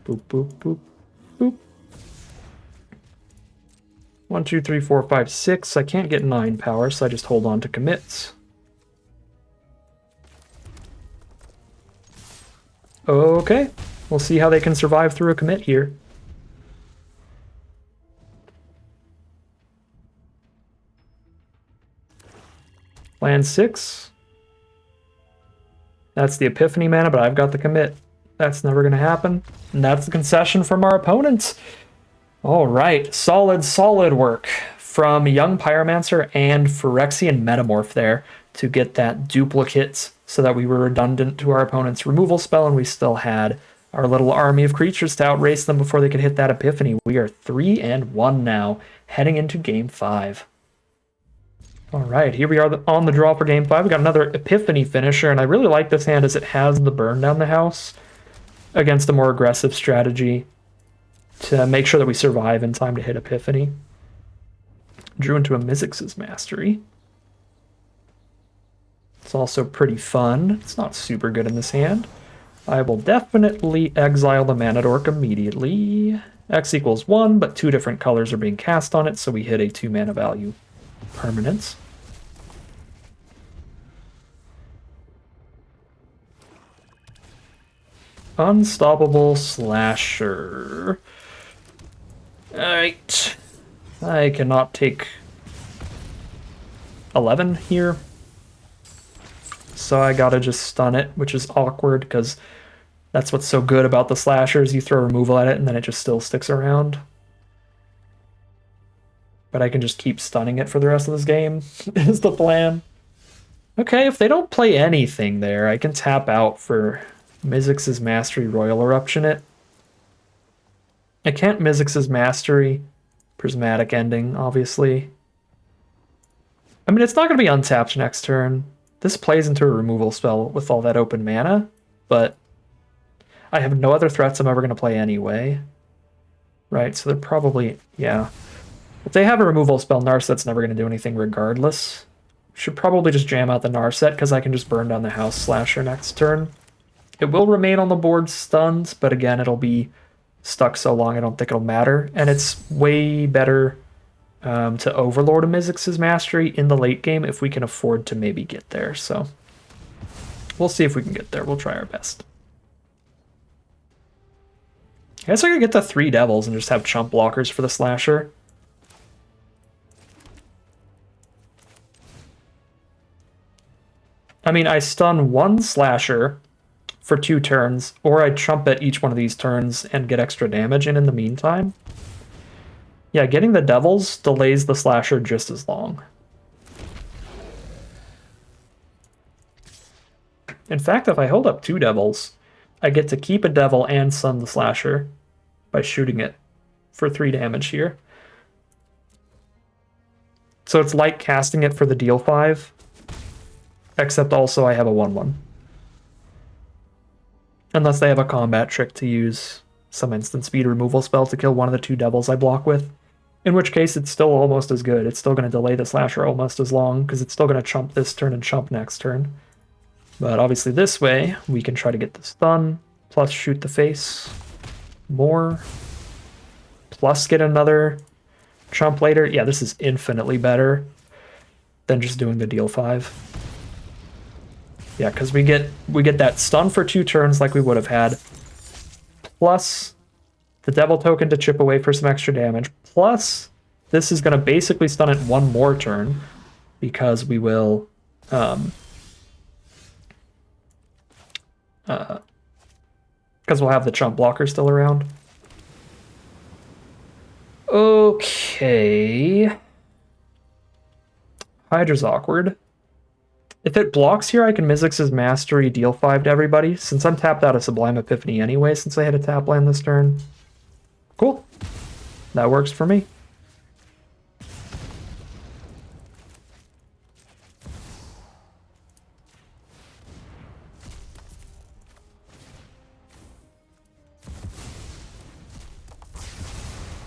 Speaker 1: Boop, boop, boop, boop. 1, 2, 3, 4, 5, 6. I can't get 9 power, so I just hold on to commits. Okay, we'll see how they can survive through a commit here. Land 6. That's the Epiphany mana, but I've got the commit. That's never going to happen. And that's the concession from our opponents. All right, solid work from Young Pyromancer and Phyrexian Metamorph there to get that duplicate so that we were redundant to our opponent's removal spell and we still had our little army of creatures to outrace them before they could hit that Epiphany. We are 3-1 now, heading into Game 5. All right, here we are on the draw for Game 5. We got another Epiphany finisher, and I really like this hand as it has the burn down the house against a more aggressive strategy to make sure that we survive in time to hit Epiphany. Drew into a Mizzix's Mastery. It's also pretty fun. It's not super good in this hand. I will definitely exile the Mana Dork immediately. X equals 1, but 2 different colors are being cast on it, so we hit a 2 mana value permanence. Unstoppable Slasher. Alright. I cannot take 11 here. So I gotta just stun it, which is awkward because that's what's so good about the slashers. You throw removal at it and then it just still sticks around. But I can just keep stunning it for the rest of this game, is the plan. Okay, if they don't play anything there, I can tap out for Mizzix's Mastery, Royal Eruption it. I can't Mizzix's Mastery, Prismatic Ending, obviously. I mean, it's not going to be untapped next turn. This plays into a removal spell with all that open mana, but I have no other threats I'm ever going to play anyway. Right, so they're probably, yeah. If they have a removal spell, Narset's never going to do anything regardless. Should probably just jam out the Narset, because I can just burn down the House Slasher next turn. It will remain on the board stunned, but again, it'll be stuck so long I don't think it'll matter. And it's way better to Overlord a Mizzix's Mastery in the late game if we can afford to maybe get there. So we'll see if we can get there. We'll try our best. I guess I could get the 3 Devils and just have chump blockers for the Slasher. I mean, I stun 1 Slasher for 2 turns, or I trumpet each one of these turns and get extra damage in the meantime. Yeah, getting the Devils delays the Slasher just as long. In fact, if I hold up 2 Devils, I get to keep a Devil and stun the Slasher by shooting it for 3 damage here. So it's like casting it for the deal 5, except also I have a 1/1. Unless they have a combat trick to use some instant speed removal spell to kill one of the 2 Devils I block with. In which case, it's still almost as good. It's still going to delay the Slasher almost as long, because it's still going to chump this turn and chump next turn. But obviously this way, we can try to get the stun, plus shoot the face more, plus get another chump later. Yeah, this is infinitely better than just doing the deal 5. Yeah, because we get that stun for 2 turns like we would have had, plus the Devil token to chip away for some extra damage, plus this is going to basically stun it 1 more turn, because we will because because we'll have the chump blocker still around. Okay. Hydra's awkward. If it blocks here, I can Mizzix's Mastery deal 5 to everybody, since I'm tapped out of Sublime Epiphany anyway, since I had a tap land this turn. Cool. That works for me.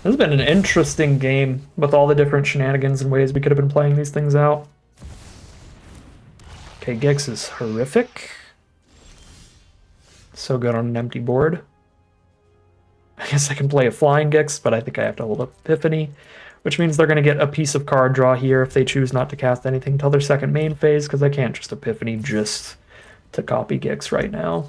Speaker 1: This has been an interesting game with all the different shenanigans and ways we could have been playing these things out. Okay, Gix is horrific. So good on an empty board. I guess I can play a flying Gix, but I think I have to hold up Epiphany, which means they're going to get a piece of card draw here if they choose not to cast anything until their second main phase, because I can't just Epiphany just to copy Gix right now.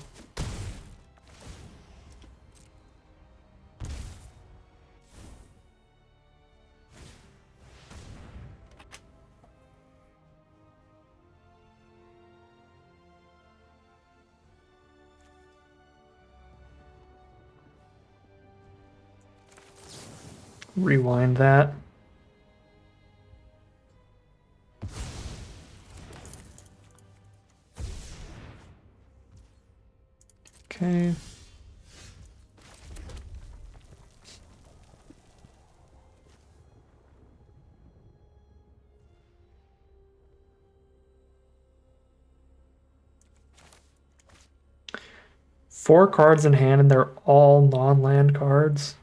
Speaker 1: Rewind that. Okay. Four cards in hand, and they're all non-land cards.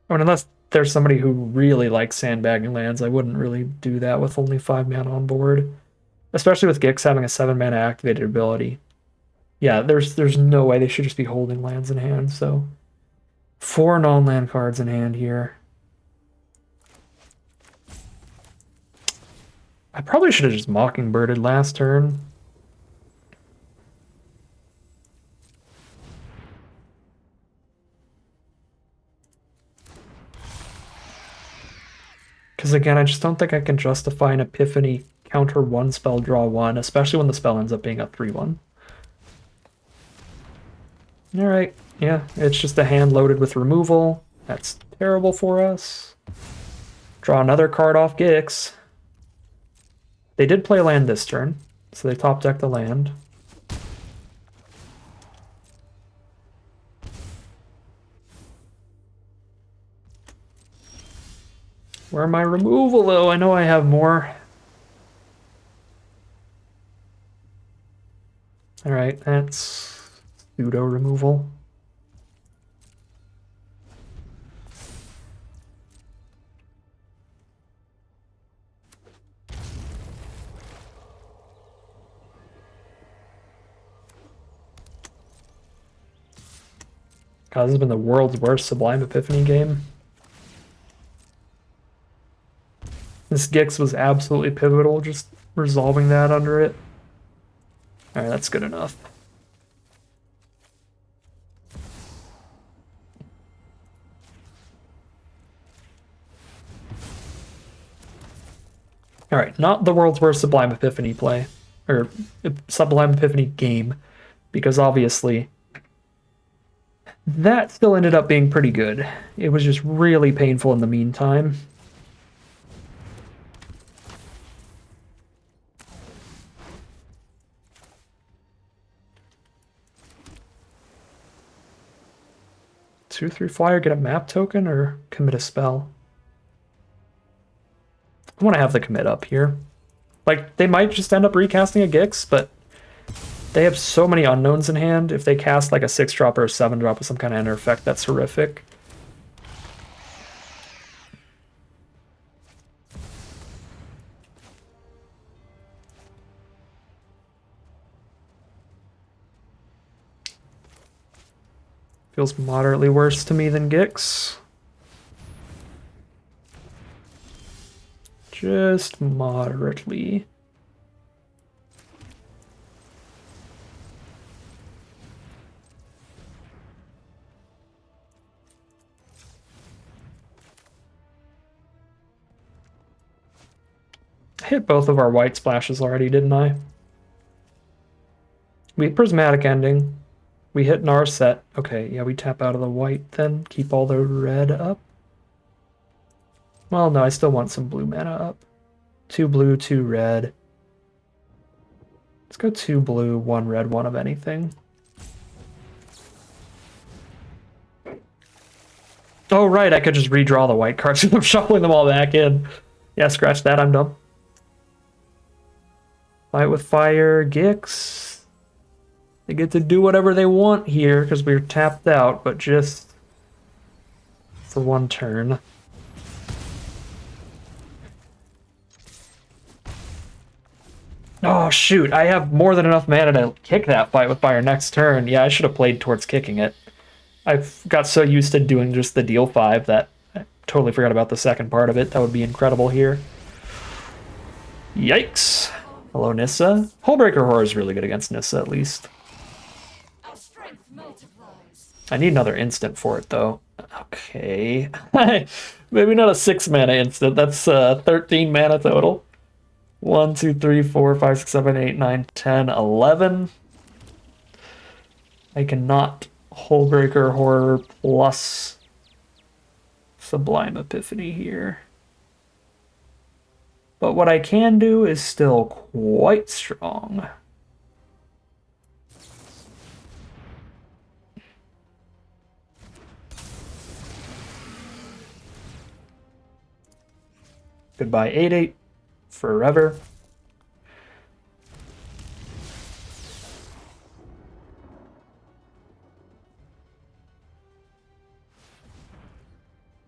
Speaker 1: I mean, unless there's somebody who really likes sandbagging lands, I wouldn't really do that with only 5 mana on board. Especially with Gix having a 7 mana activated ability. Yeah, there's no way they should just be holding lands in hand, so 4 non-land cards in hand here. I probably should have just Mockingbirded last turn. Because again, I just don't think I can justify an Epiphany counter 1 spell, draw 1, especially when the spell ends up being a 3/1. Alright, yeah, it's just a hand loaded with removal. That's terrible for us. Draw another card off Gix. They did play land this turn, so they top deck the land. Where am I removal though? I know I have more. Alright, that's pseudo removal. God, this has been the world's worst Sublime Epiphany game. This Gix was absolutely pivotal, just resolving that under it. Alright, that's good enough. Alright, not the world's worst Sublime Epiphany play, or Sublime Epiphany game, because obviously that still ended up being pretty good. It was just really painful in the meantime. Two, 3 flyer, get a map token, or commit a spell? I want to have the commit up here. Like, they might just end up recasting a Gix, but they have so many unknowns in hand. If they cast like a 6-drop or a 7-drop with some kind of enter effect, that's horrific. Feels moderately worse to me than Gix. Just moderately. I hit both of our white splashes already, didn't I? We prismatic ending. We hit Narset. Okay, yeah, we tap out of the white then. Keep all the red up. Well, no, I still want some blue mana up. 2 blue, 2 red. Let's go 2 blue, 1 red, 1 of anything. Oh, right, I could just redraw the white cards because I'm shuffling them all back in. Yeah, scratch that, I'm dumb. Fight with Fire, Gix. They get to do whatever they want here because we're tapped out, but just for 1 turn. Oh, shoot, I have more than enough mana to kick that Fight with Fire next turn. Yeah, I should have played towards kicking it. I got so used to doing just the deal 5 that I totally forgot about the second part of it. That would be incredible here. Yikes. Hello, Nissa. Hullbreaker Horror is really good against Nissa, at least. I need another instant for it, though. Okay. Maybe not a 6 mana instant. That's 13 mana total. 1, 2, 3, 4, 5, 6, 7, 8, 9, 10, 11. I cannot Hullbreaker Horror plus Sublime Epiphany here. But what I can do is still quite strong. Goodbye 8/8 forever.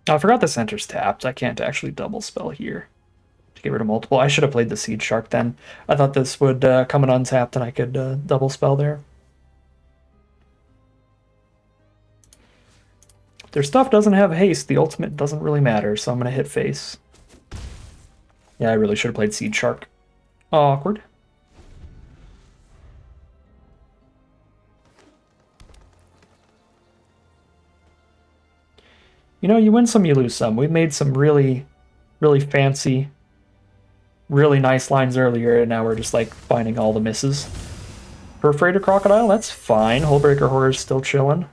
Speaker 1: Oh, I forgot the center's tapped. I can't actually double spell here to get rid of multiple. I should have played the Seed Shark then. I thought this would come in untapped and I could double spell there. If their stuff doesn't have haste, the ultimate doesn't really matter, so I'm going to hit face. Yeah, I really should have played Seed Shark. Awkward. You know, you win some, you lose some. We made some really, really fancy, really nice lines earlier, and now we're just like finding all the misses. Perforated Crocodile, that's fine. Hullbreaker Horror's still chilling.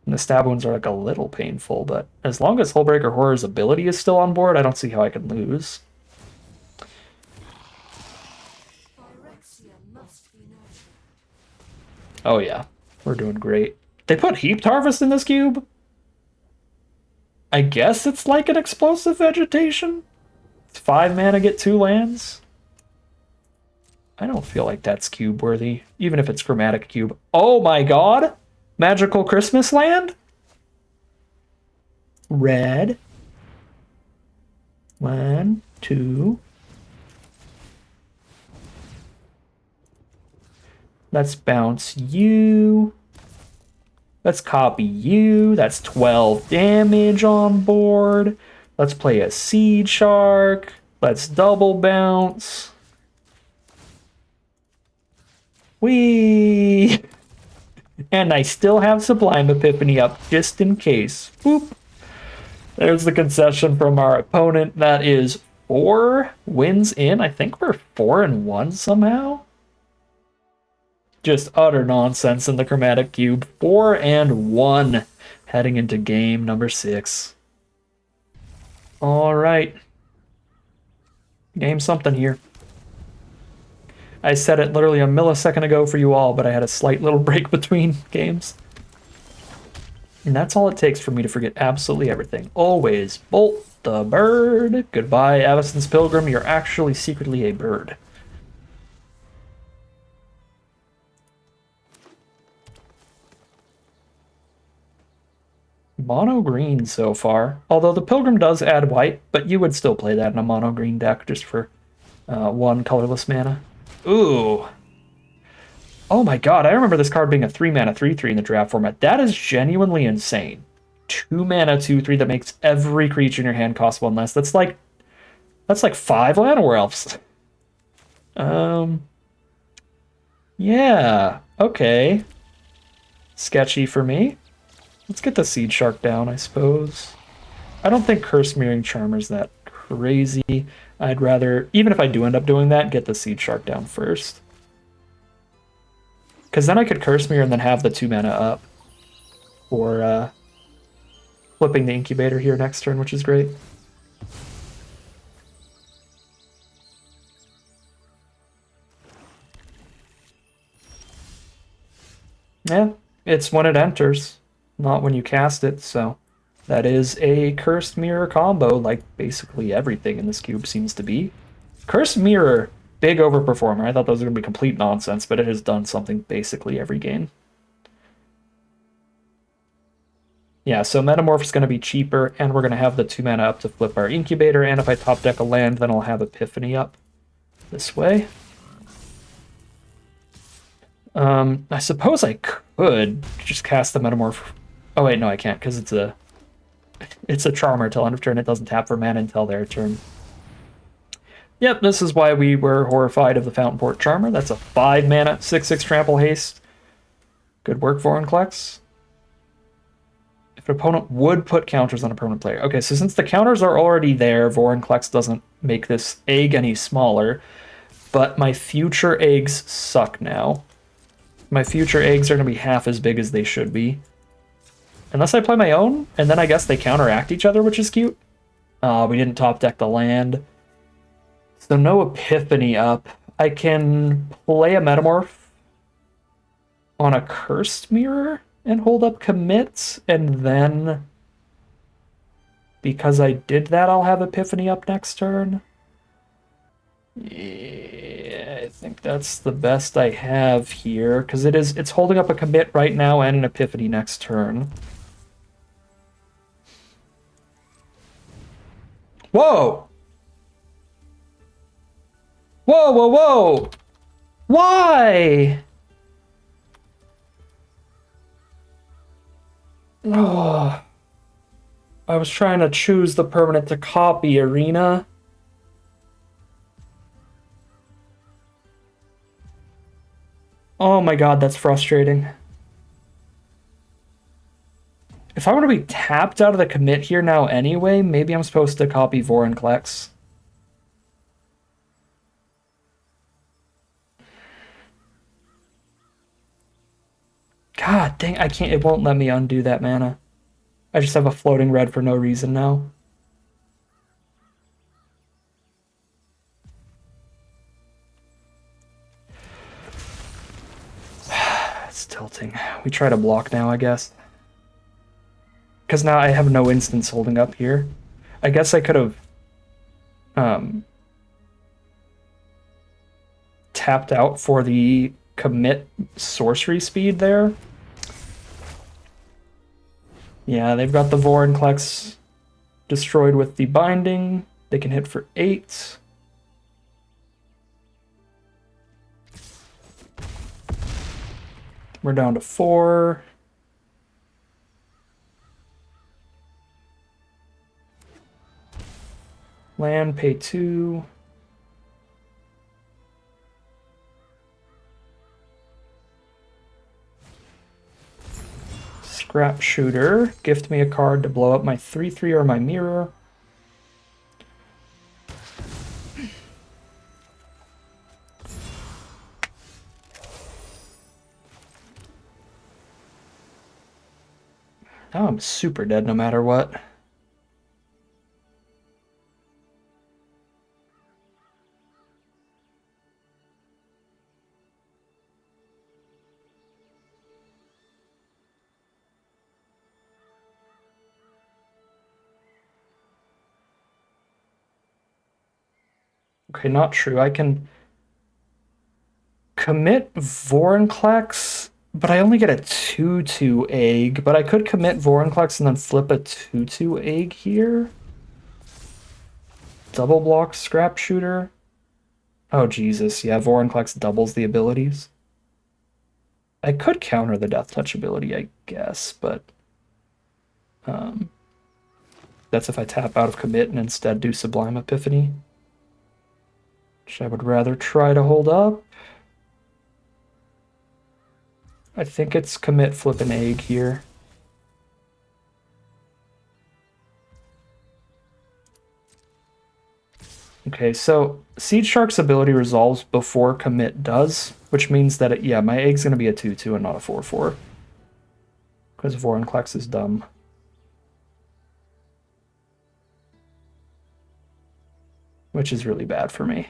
Speaker 1: And the stab wounds are like a little painful, but as long as Hullbreaker Horror's ability is still on board, I don't see how I can lose. Oh yeah, we're doing great. They put Heaped Harvest in this cube? I guess it's like an explosive vegetation? It's 5 mana, get 2 lands? I don't feel like that's cube worthy, even if it's Chromatic Cube. Oh my god! Magical Christmas Land? Red. 1, 2. Let's bounce you. Let's copy you. That's 12 damage on board. Let's play a Seed Shark. Let's double bounce. Whee! And I still have Sublime Epiphany up just in case. Boop. There's the concession from our opponent. That is 4 wins in. I think we're 4-1 somehow. Just utter nonsense in the Chromatic Cube. 4-1 heading into game number 6. All right. Game something here. I said it literally a millisecond ago for you all, but I had a slight little break between games. And that's all it takes for me to forget absolutely everything. Always bolt the bird. Goodbye, Avacyn's Pilgrim. You're actually secretly a bird. Mono green so far. Although the Pilgrim does add white, but you would still play that in a mono green deck just for 1 colorless mana. Ooh. Oh my god, I remember this card being a 3 mana 3/3 in the draft format. That is genuinely insane. 2 mana 2/3 that makes every creature in your hand cost 1 less. That's like 5 Llanowar Elves. Yeah, okay. Sketchy for me. Let's get the Seed Shark down, I suppose. I don't think Curse Mirroring Charmer's that crazy. I'd rather, even if I do end up doing that, get the Seed Shark down first. Because then I could Curse Mirror and then have the 2 mana up. Or flipping the Incubator here next turn, which is great. Yeah, it's when it enters, not when you cast it, so that is a Cursed Mirror combo, like basically everything in this cube seems to be. Cursed Mirror, big overperformer. I thought those were going to be complete nonsense, but it has done something basically every game. Yeah, so Metamorph is going to be cheaper, and we're going to have the 2 mana up to flip our Incubator, and if I top deck a land, then I'll have Epiphany up this way. I suppose I could just cast the Metamorph. Oh wait, no, I can't, because it's a Charmer till end of turn. It doesn't tap for mana until their turn. Yep, this is why we were horrified of the Fountain Port Charmer. That's a 5 mana, 6/6 trample haste. Good work, Vorinclex. If an opponent would put counters on a permanent player. Okay, so since the counters are already there, Vorinclex doesn't make this egg any smaller, but my future eggs suck now. My future eggs are going to be half as big as they should be. Unless I play my own, and then I guess they counteract each other, which is cute. We didn't top deck the land. So no Epiphany up. I can play a Metamorph on a Cursed Mirror and hold up commits, and then because I did that, I'll have Epiphany up next turn. Yeah, I think that's the best I have here, because it's holding up a commit right now and an Epiphany next turn. Whoa! Whoa, whoa, whoa! Why? Oh, I was trying to choose the permanent to copy Arena. Oh my god, that's frustrating. If I want to be tapped out of the commit here now anyway, maybe I'm supposed to copy Vorinclex. God dang, I can't, it won't let me undo that mana. I just have a floating red for no reason now. It's tilting. We try to block now, I guess. Because now I have no instance holding up here. I guess I could have tapped out for the commit sorcery speed there. Yeah, they've got the Vorinclex destroyed with the binding. They can hit for 8. We're down to 4. Land, pay 2. Scrap Shooter. Gift me a card to blow up my 3/3 or my mirror. Now I'm super dead no matter what. Okay, not true. I can commit Vorinclex, but I only get a 2/2 egg. But I could commit Vorinclex and then flip a 2/2 egg here. Double block Scrap Shooter. Oh, Jesus. Yeah, Vorinclex doubles the abilities. I could counter the Death Touch ability, I guess, but that's if I tap out of commit and instead do Sublime Epiphany, which I would rather try to hold up. I think it's commit, flip an egg here. Okay, so Seed Shark's ability resolves before commit does, which means that, yeah, my egg's going to be a 2-2 and not a 4-4. Because Vorinclex is dumb. Which is really bad for me.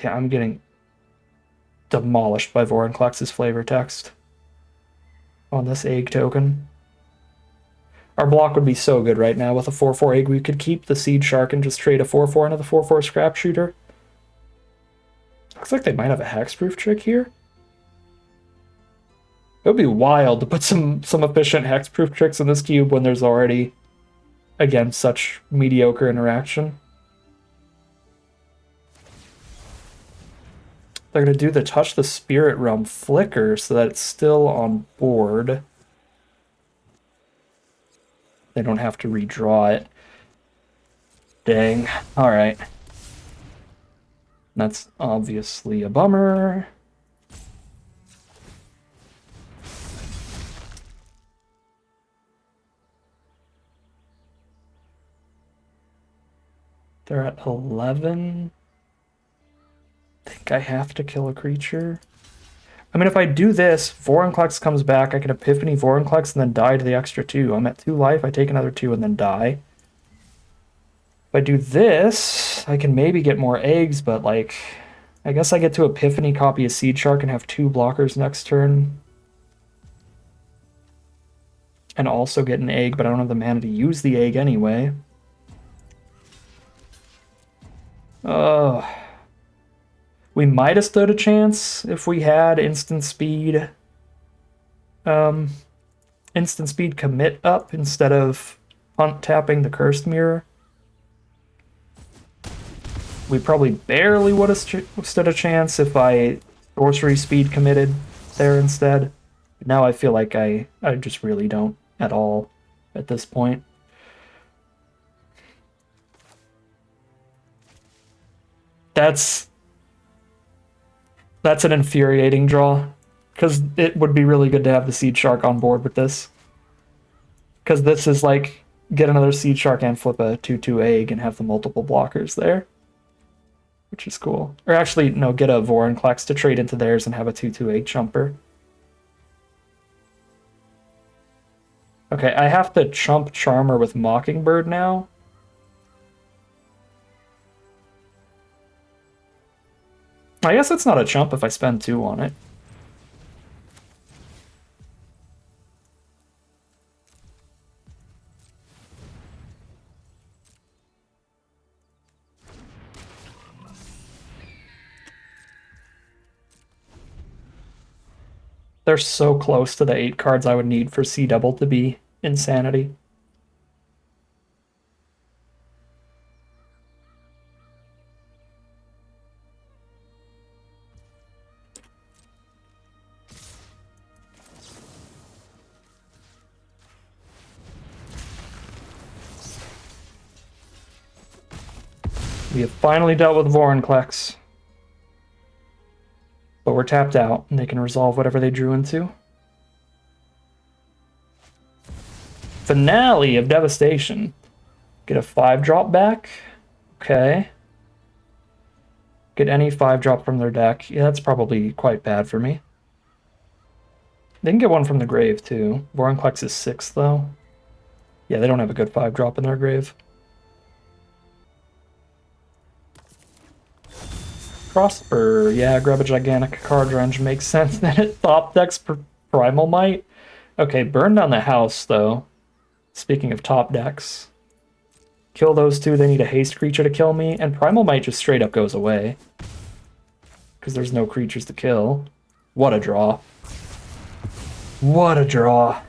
Speaker 1: Yeah, I'm getting demolished by Vorinclex's flavor text on this egg token. Our block would be so good right now with a 4-4 egg. We could keep the Seed Shark and just trade a 4-4 into the 4-4 Scrap Shooter. Looks like they might have a hexproof trick here. It would be wild to put some efficient hexproof tricks in this cube when there's already, again, such mediocre interaction. They're going to do the Touch the Spirit Realm flicker so that it's still on board. They don't have to redraw it. Dang. Alright. That's obviously a bummer. They're at 11. I think I have to kill a creature. I mean, if I do this, Vorinclex comes back, I can Epiphany Vorinclex and then die to the extra 2. I'm at 2 life, I take another 2 and then die. If I do this, I can maybe get more eggs, but like, I guess I get to Epiphany, copy a Seed Shark, and have 2 blockers next turn. And also get an egg, but I don't have the mana to use the egg anyway. We might have stood a chance if we had instant speed commit up instead of hunt tapping the Cursed Mirror. We probably barely would have stood a chance if I sorcery speed committed there instead. Now I feel like I just really don't at all at this point. That's an infuriating draw, because it would be really good to have the Seed Shark on board with this. Because this is like, get another Seed Shark and flip a 2-2 egg and have the multiple blockers there. Which is cool. Or actually, no, get a Vorinclex to trade into theirs and have a 2-2 egg jumper. Okay, I have to chump Charmer with Mockingbird now. I guess it's not a chump if I spend 2 on it. They're so close to the 8 cards I would need for C double to be insanity. We have finally dealt with Vorinclex. But we're tapped out, and they can resolve whatever they drew into. Finale of Devastation. Get a 5-drop back. Okay. Get any 5-drop from their deck. Yeah, that's probably quite bad for me. They can get one from the grave, too. Vorinclex is 6, though. Yeah, they don't have a good 5-drop in their grave. Prosper. Yeah, grab a gigantic card range makes sense. Then it top decks Primal Might. Okay, burn down the house, though. Speaking of top decks. Kill those 2, they need a haste creature to kill me, and Primal Might just straight up goes away. Because there's no creatures to kill. What a draw. What a draw.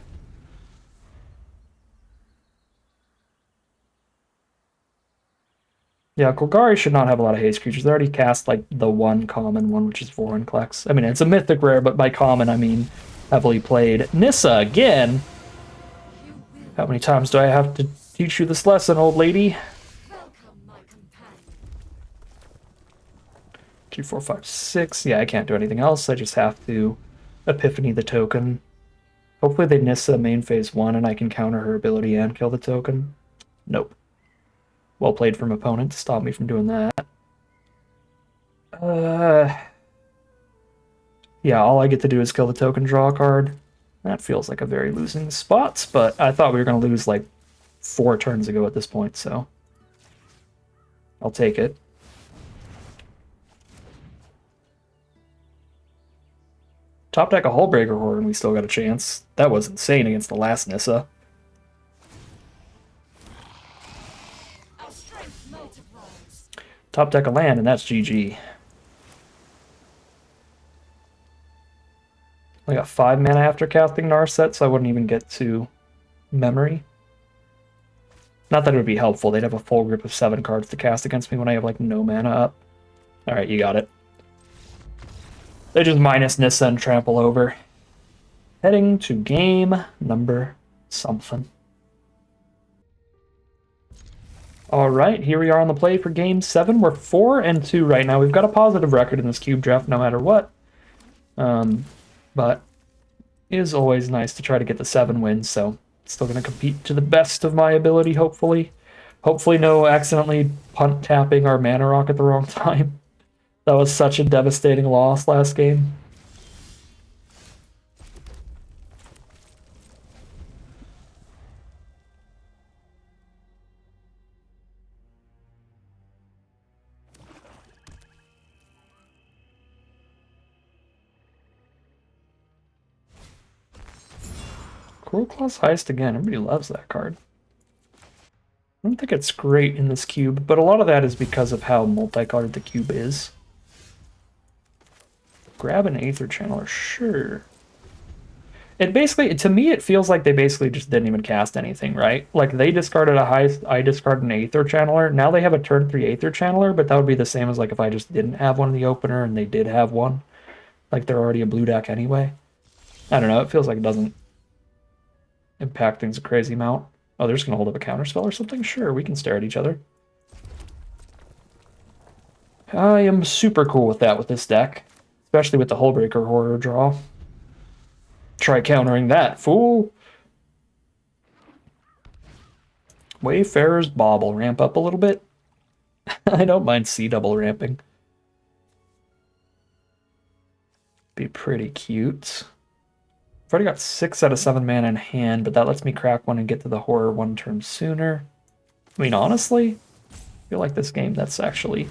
Speaker 1: Yeah, Golgari should not have a lot of haste creatures. They already cast, like, the one common one, which is Vorinclex. I mean, it's a mythic rare, but by common, I mean heavily played. Nissa, again! How many times do I have to teach you this lesson, old lady? 2, 4, 5, 6. Yeah, I can't do anything else. I just have to Epiphany the token. Hopefully they Nissa main phase 1 and I can counter her ability and kill the token. Nope. Well played from opponent to stop me from doing that. Yeah, all I get to do is kill the token, draw a card. That feels like a very losing spot, but I thought we were going to lose like 4 turns ago at this point, so I'll take it. Top deck a Hullbreaker Horror and we still got a chance. That was insane against the last Nissa. Top deck a land and that's GG. I got 5 mana after casting Narset, so I wouldn't even get to Memory. Not that it would be helpful. They'd have a full group of 7 cards to cast against me when I have like no mana up. Alright, you got it. They just minus Nissa and trample over. Heading to game number something. Alright, here we are on the play for game 7. We're 4-2 right now. We've got a positive record in this cube draft no matter what. But it is always nice to try to get the 7 wins, so still going to compete to the best of my ability, hopefully. Hopefully no accidentally punt tapping our mana rock at the wrong time. That was such a devastating loss last game. Cruel Claw's Heist again. Everybody loves that card. I don't think it's great in this cube, but a lot of that is because of how multicolored the cube is. Grab an Aether Channeler, sure. It basically, to me, it feels like they basically just didn't even cast anything, right? Like, they discarded a Heist, I discarded an Aether Channeler. Now they have a turn 3 Aether Channeler, but that would be the same as like if I just didn't have one in the opener and they did have one. Like, they're already a blue deck anyway. I don't know, it feels like it doesn't impact things a crazy amount. Oh, they're just going to hold up a counterspell or something? Sure, we can stare at each other. I am super cool with that with this deck. Especially with the Hullbreaker Horror draw. Try countering that, fool! Wayfarer's Bauble. Ramp up a little bit. I don't mind C double ramping. Be pretty cute. I've already got 6 out of 7 mana in hand, but that lets me crack one and get to the horror 1 turn sooner. I mean, honestly, I feel like this game, that's actually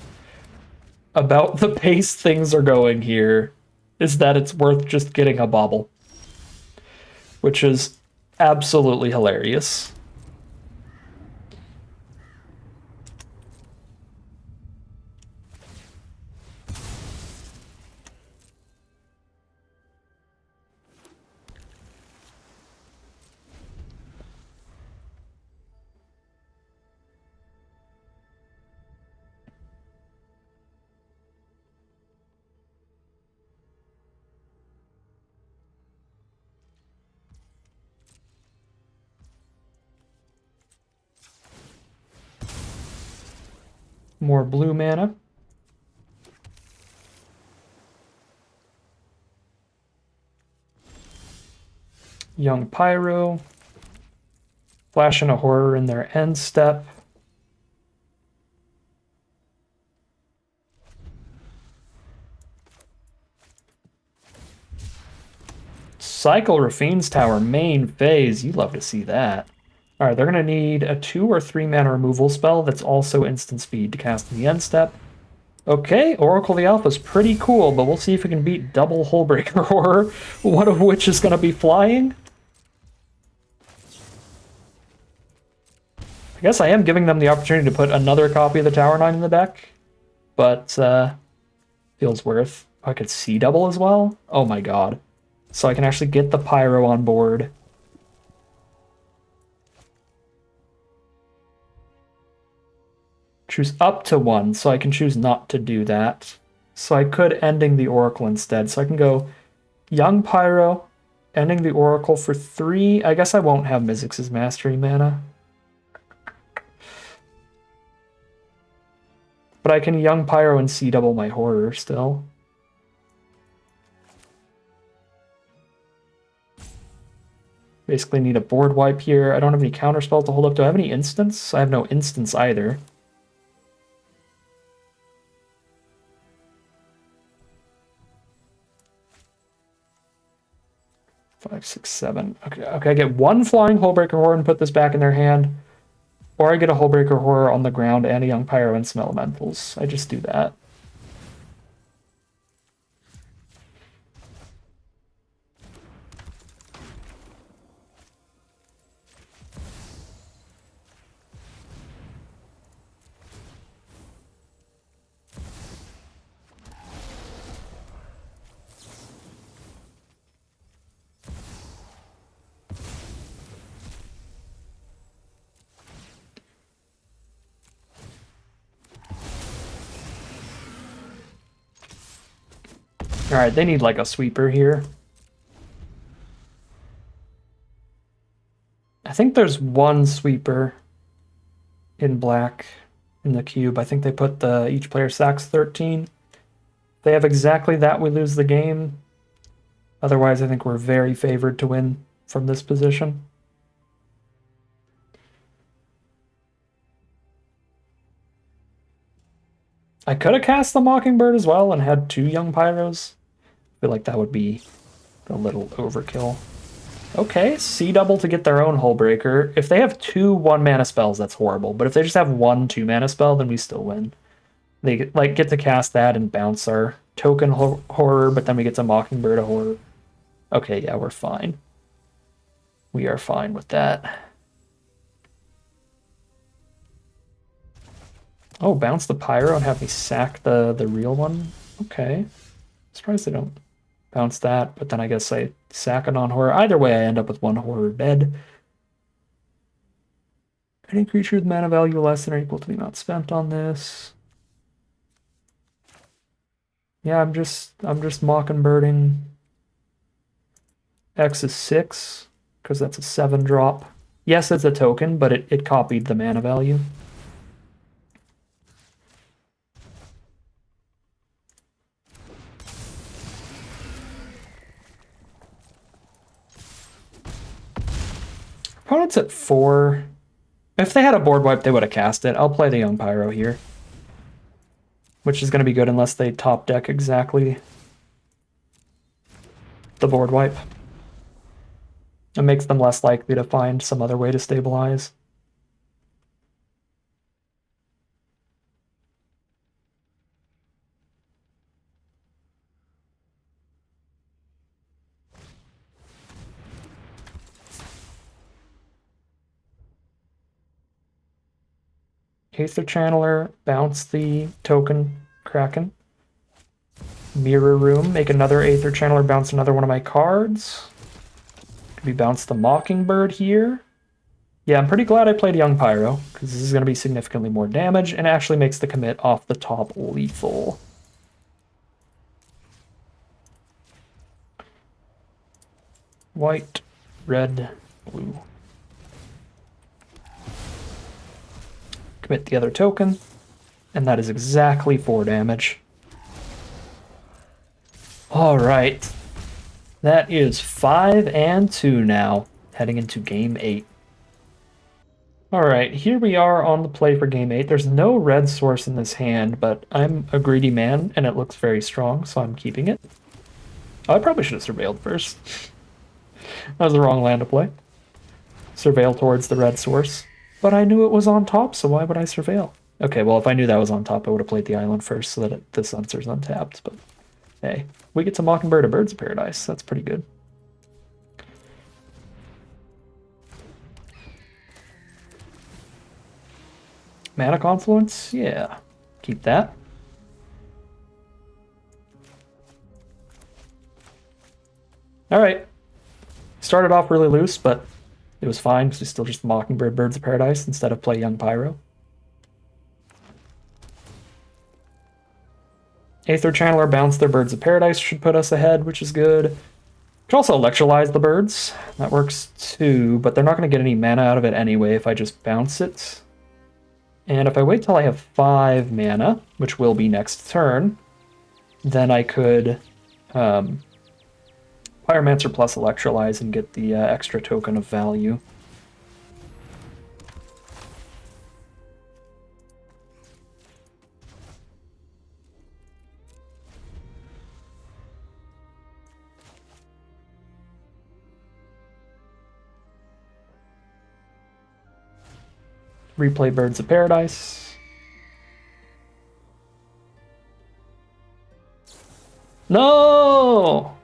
Speaker 1: about the pace things are going here, is that it's worth just getting a bauble. Which is absolutely hilarious. More blue mana. Young Pyro. Flashing a horror in their end step. Cycle Rafine's Tower main phase. You love to see that. Alright, they're going to need a 2 or 3 mana removal spell that's also instant speed to cast in the end step. Okay, Oracle the Alpha is pretty cool, but we'll see if we can beat double Hullbreaker Horror, one of which is going to be flying. I guess I am giving them the opportunity to put another copy of the Tower 9 in the deck, but feels worth. Oh, I could C double as well? Oh my god. So I can actually get the Pyro on board. Choose up to 1, so I can choose not to do that. So I could ending the Oracle instead. So I can go Young Pyro, ending the Oracle for 3. I guess I won't have Mizzix's Mastery mana. But I can Young Pyro and C double my Horror still. Basically need a board wipe here. I don't have any counter spells to hold up. Do I have any instants? I have no instants either. Five, six, seven. Okay, I get one flying Hullbreaker Horror and put this back in their hand. Or I get a Hullbreaker Horror on the ground and a Young Pyro and some elementals. I just do that. Alright, they need like a sweeper here. I think there's one sweeper in black in the cube. I think they put each player sacks 13. If they have exactly that, we lose the game. Otherwise, I think we're very favored to win from this position. I could have cast the Mockingbird as well and had 2 Young Pyros. I feel like that would be a little overkill. Okay, C double to get their own Hullbreaker. If they have 2 1-mana spells, that's horrible. But if they just have 1 2-mana spell, then we still win. They get to cast that and bounce our token horror, but then we get to Mockingbird a horror. Okay, yeah, we're fine. We are fine with that. Oh, bounce the Pyro and have me sack the real one? Okay. Surprised they don't bounce that, but then I guess I sack a non-horror. Either way, I end up with 1 horror dead. Any creature with mana value less than or equal to the amount spent on this. Yeah, I'm just Mockingbirding. X is 6, because that's a 7 drop. Yes, it's a token, but it copied the mana value. Opponent's at 4. If they had a board wipe, they would have cast it. I'll play the Young Pyro here. Which is going to be good unless they top deck exactly the board wipe. It makes them less likely to find some other way to stabilize. Aether Channeler, bounce the token Kraken. Mirror Room, make another Aether Channeler, bounce another one of my cards. Could we bounce the Mockingbird here? Yeah, I'm pretty glad I played Young Pyro, because this is going to be significantly more damage, and actually makes the commit off the top lethal. White, red, blue. Commit the other token, and that is exactly 4 damage. Alright. That is 5-2 now, heading into game 8. Alright, here we are on the play for game 8. There's no red source in this hand, but I'm a greedy man, and it looks very strong, so I'm keeping it. Oh, I probably should have surveilled first. That was the wrong land to play. Surveil towards the red source. But I knew it was on top, so why would I surveil? Okay, well, if I knew that was on top, I would have played the island first so that the Sunser's untapped, but hey. We get to Mockingbird a Birds of Paradise. That's pretty good. Mana Confluence? Yeah. Keep that. Alright. Started off really loose, but it was fine because we still just Mockingbird Birds of Paradise instead of play Young Pyro. Aether Channeler bounce their Birds of Paradise should put us ahead, which is good. Could also Electrolyze the birds. That works too, but they're not going to get any mana out of it anyway if I just bounce it. And if I wait till I have 5 mana, which will be next turn, then I could pipe Pyromancer plus Electrolyze and get the extra token of value. Replay Birds of Paradise. No!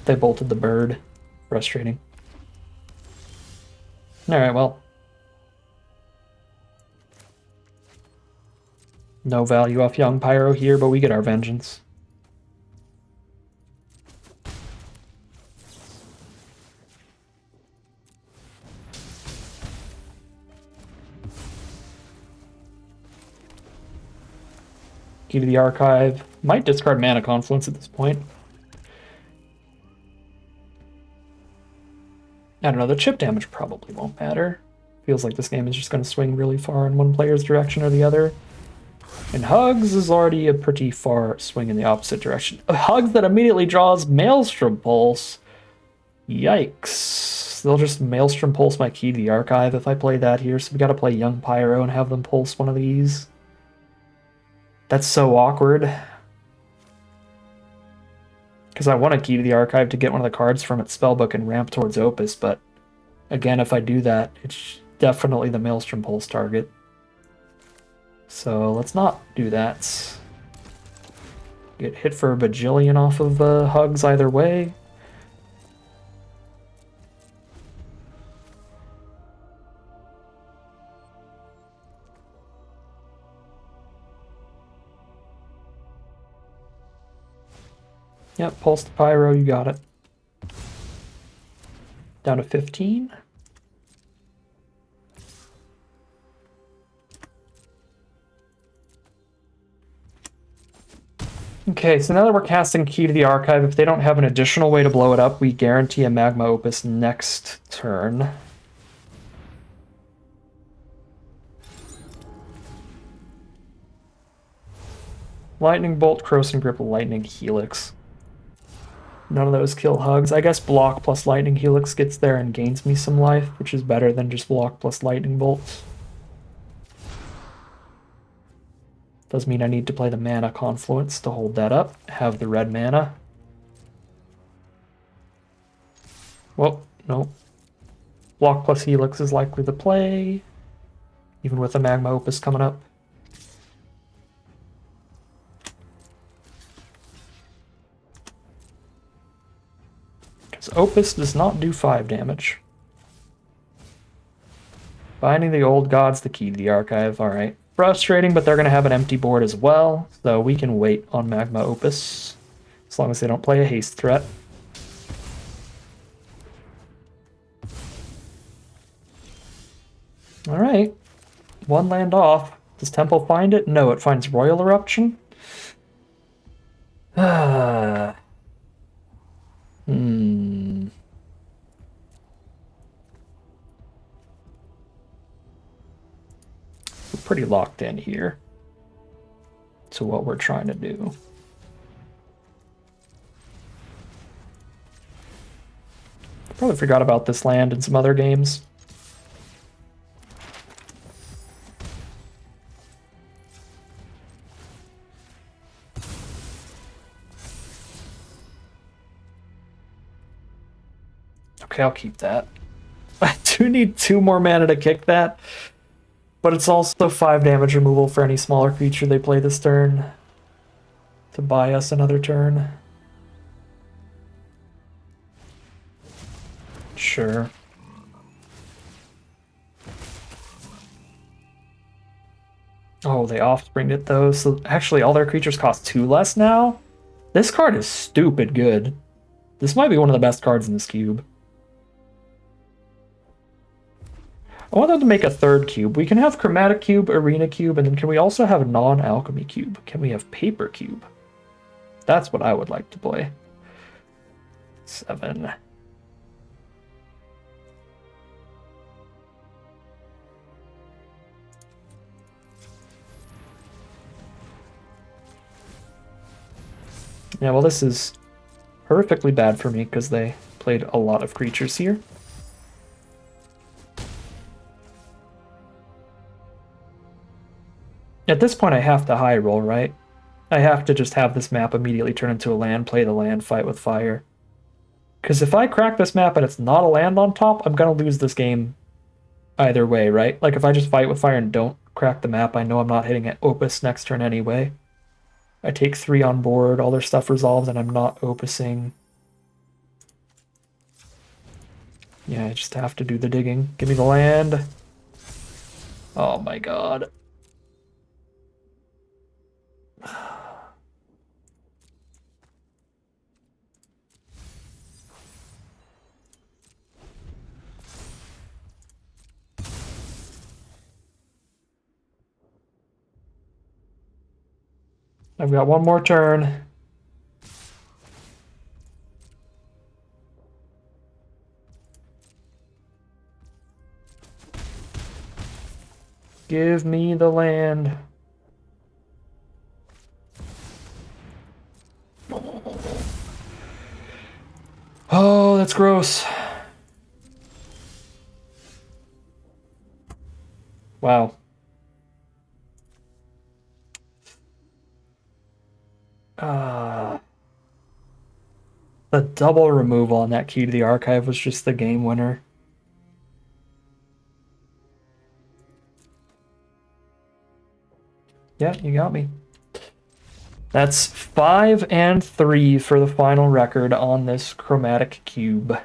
Speaker 1: They bolted the bird. Frustrating. Alright, well. No value off Young Pyro here, but we get our vengeance. Key to the Archive. Might discard Mana Confluence at this point. I don't know, the chip damage probably won't matter. Feels like this game is just going to swing really far in one player's direction or the other. And Hugs is already a pretty far swing in the opposite direction. Hugs that immediately draws Maelstrom Pulse. Yikes. They'll just Maelstrom Pulse my Key to the Archive if I play that here, so we gotta play Young Pyro and have them pulse one of these. That's so awkward. Because I want a Key to the Archive to get one of the cards from its spellbook and ramp towards Opus, but again, if I do that, it's definitely the Maelstrom Pulse target. So let's not do that. Get hit for a bajillion off of Hugs either way. Yep, Pulse to Pyro, you got it. Down to 15. Okay, so now that we're casting Key to the Archive, if they don't have an additional way to blow it up, we guarantee a Magma Opus next turn. Lightning Bolt, Corrosive Grip, Lightning Helix. None of those kill Hugs. I guess Block plus Lightning Helix gets there and gains me some life, which is better than just Block plus Lightning Bolt. Does mean I need to play the Mana Confluence to hold that up. Have the red mana. Well, no. Block plus Helix is likely to play, even with the Magma Opus coming up. Because Opus does not do 5 damage. Binding the Old Gods, the Key to the Archive, alright. Frustrating, but they're going to have an empty board as well, so we can wait on Magma Opus, as long as they don't play a haste threat. Alright, one land off. Does Temple find it? No, it finds Royal Eruption. We're pretty locked in here to what we're trying to do. Probably forgot about this land in some other games. Okay, I'll keep that. I do need 2 more mana to kick that, but it's also 5 damage removal for any smaller creature they play this turn to buy us another turn. Sure. Oh, they offspringed it though, so actually all their creatures cost 2 less now? This card is stupid good. This might be one of the best cards in this cube. I want them to make a 3rd cube. We can have Chromatic Cube, Arena Cube, and then can we also have a non-alchemy cube? Can we have Paper Cube? That's what I would like to play. 7. Yeah, well, this is perfectly bad for me because they played a lot of creatures here. At this point, I have to high roll, right? I have to just have this map immediately turn into a land, play the land, fight with fire. Because if I crack this map and it's not a land on top, I'm going to lose this game either way, right? Like, if I just fight with fire and don't crack the map, I know I'm not hitting at Opus next turn anyway. I take 3 on board, all their stuff resolves, and I'm not Opusing. Yeah, I just have to do the digging. Give me the land. Oh my god. I've got one more turn. Give me the land. Oh, that's gross. Wow. The double removal on that Key to the Archive was just the game winner. Yeah, you got me. That's 5 and 3 for the final record on this Chromatic Cube.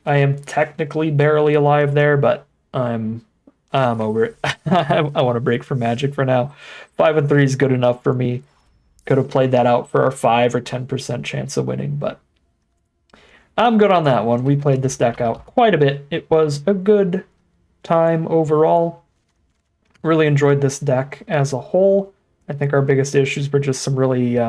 Speaker 1: I am technically barely alive there, but I'm over it. I want to break from Magic for now. 5 and 3 is good enough for me. Could have played that out for our 5 or 10% chance of winning, but I'm good on that one. We played this deck out quite a bit. It was a good time overall. Really enjoyed this deck as a whole. I think our biggest issues were just some really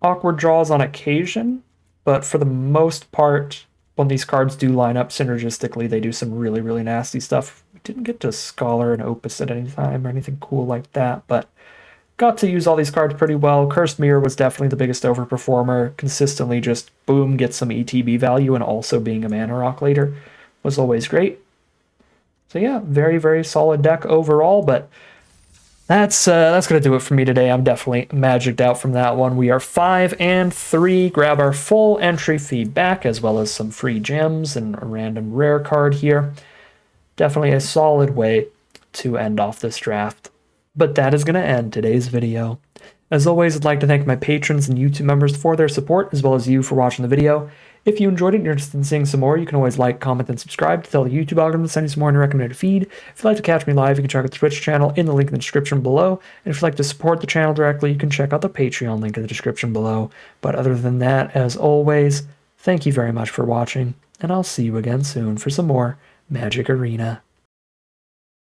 Speaker 1: awkward draws on occasion, but for the most part, when these cards do line up synergistically, they do some really, really nasty stuff. We didn't get to Scholar and Opus at any time or anything cool like that, but got to use all these cards pretty well. Cursed Mirror was definitely the biggest overperformer. Consistently just, boom, get some ETB value, and also being a mana rock later was always great. So yeah, very, very solid deck overall, but that's going to do it for me today. I'm definitely magicked out from that one. We are 5 and 3. Grab our full entry fee back, as well as some free gems and a random rare card here. Definitely a solid way to end off this draft. But that is going to end today's video. As always, I'd like to thank my patrons and YouTube members for their support, as well as you for watching the video. If you enjoyed it and you're interested in seeing some more, you can always like, comment, and subscribe to tell the YouTube algorithm to send you some more in your recommended feed. If you'd like to catch me live, you can check out the Twitch channel in the link in the description below. And if you'd like to support the channel directly, you can check out the Patreon link in the description below. But other than that, as always, thank you very much for watching, and I'll see you again soon for some more Magic Arena.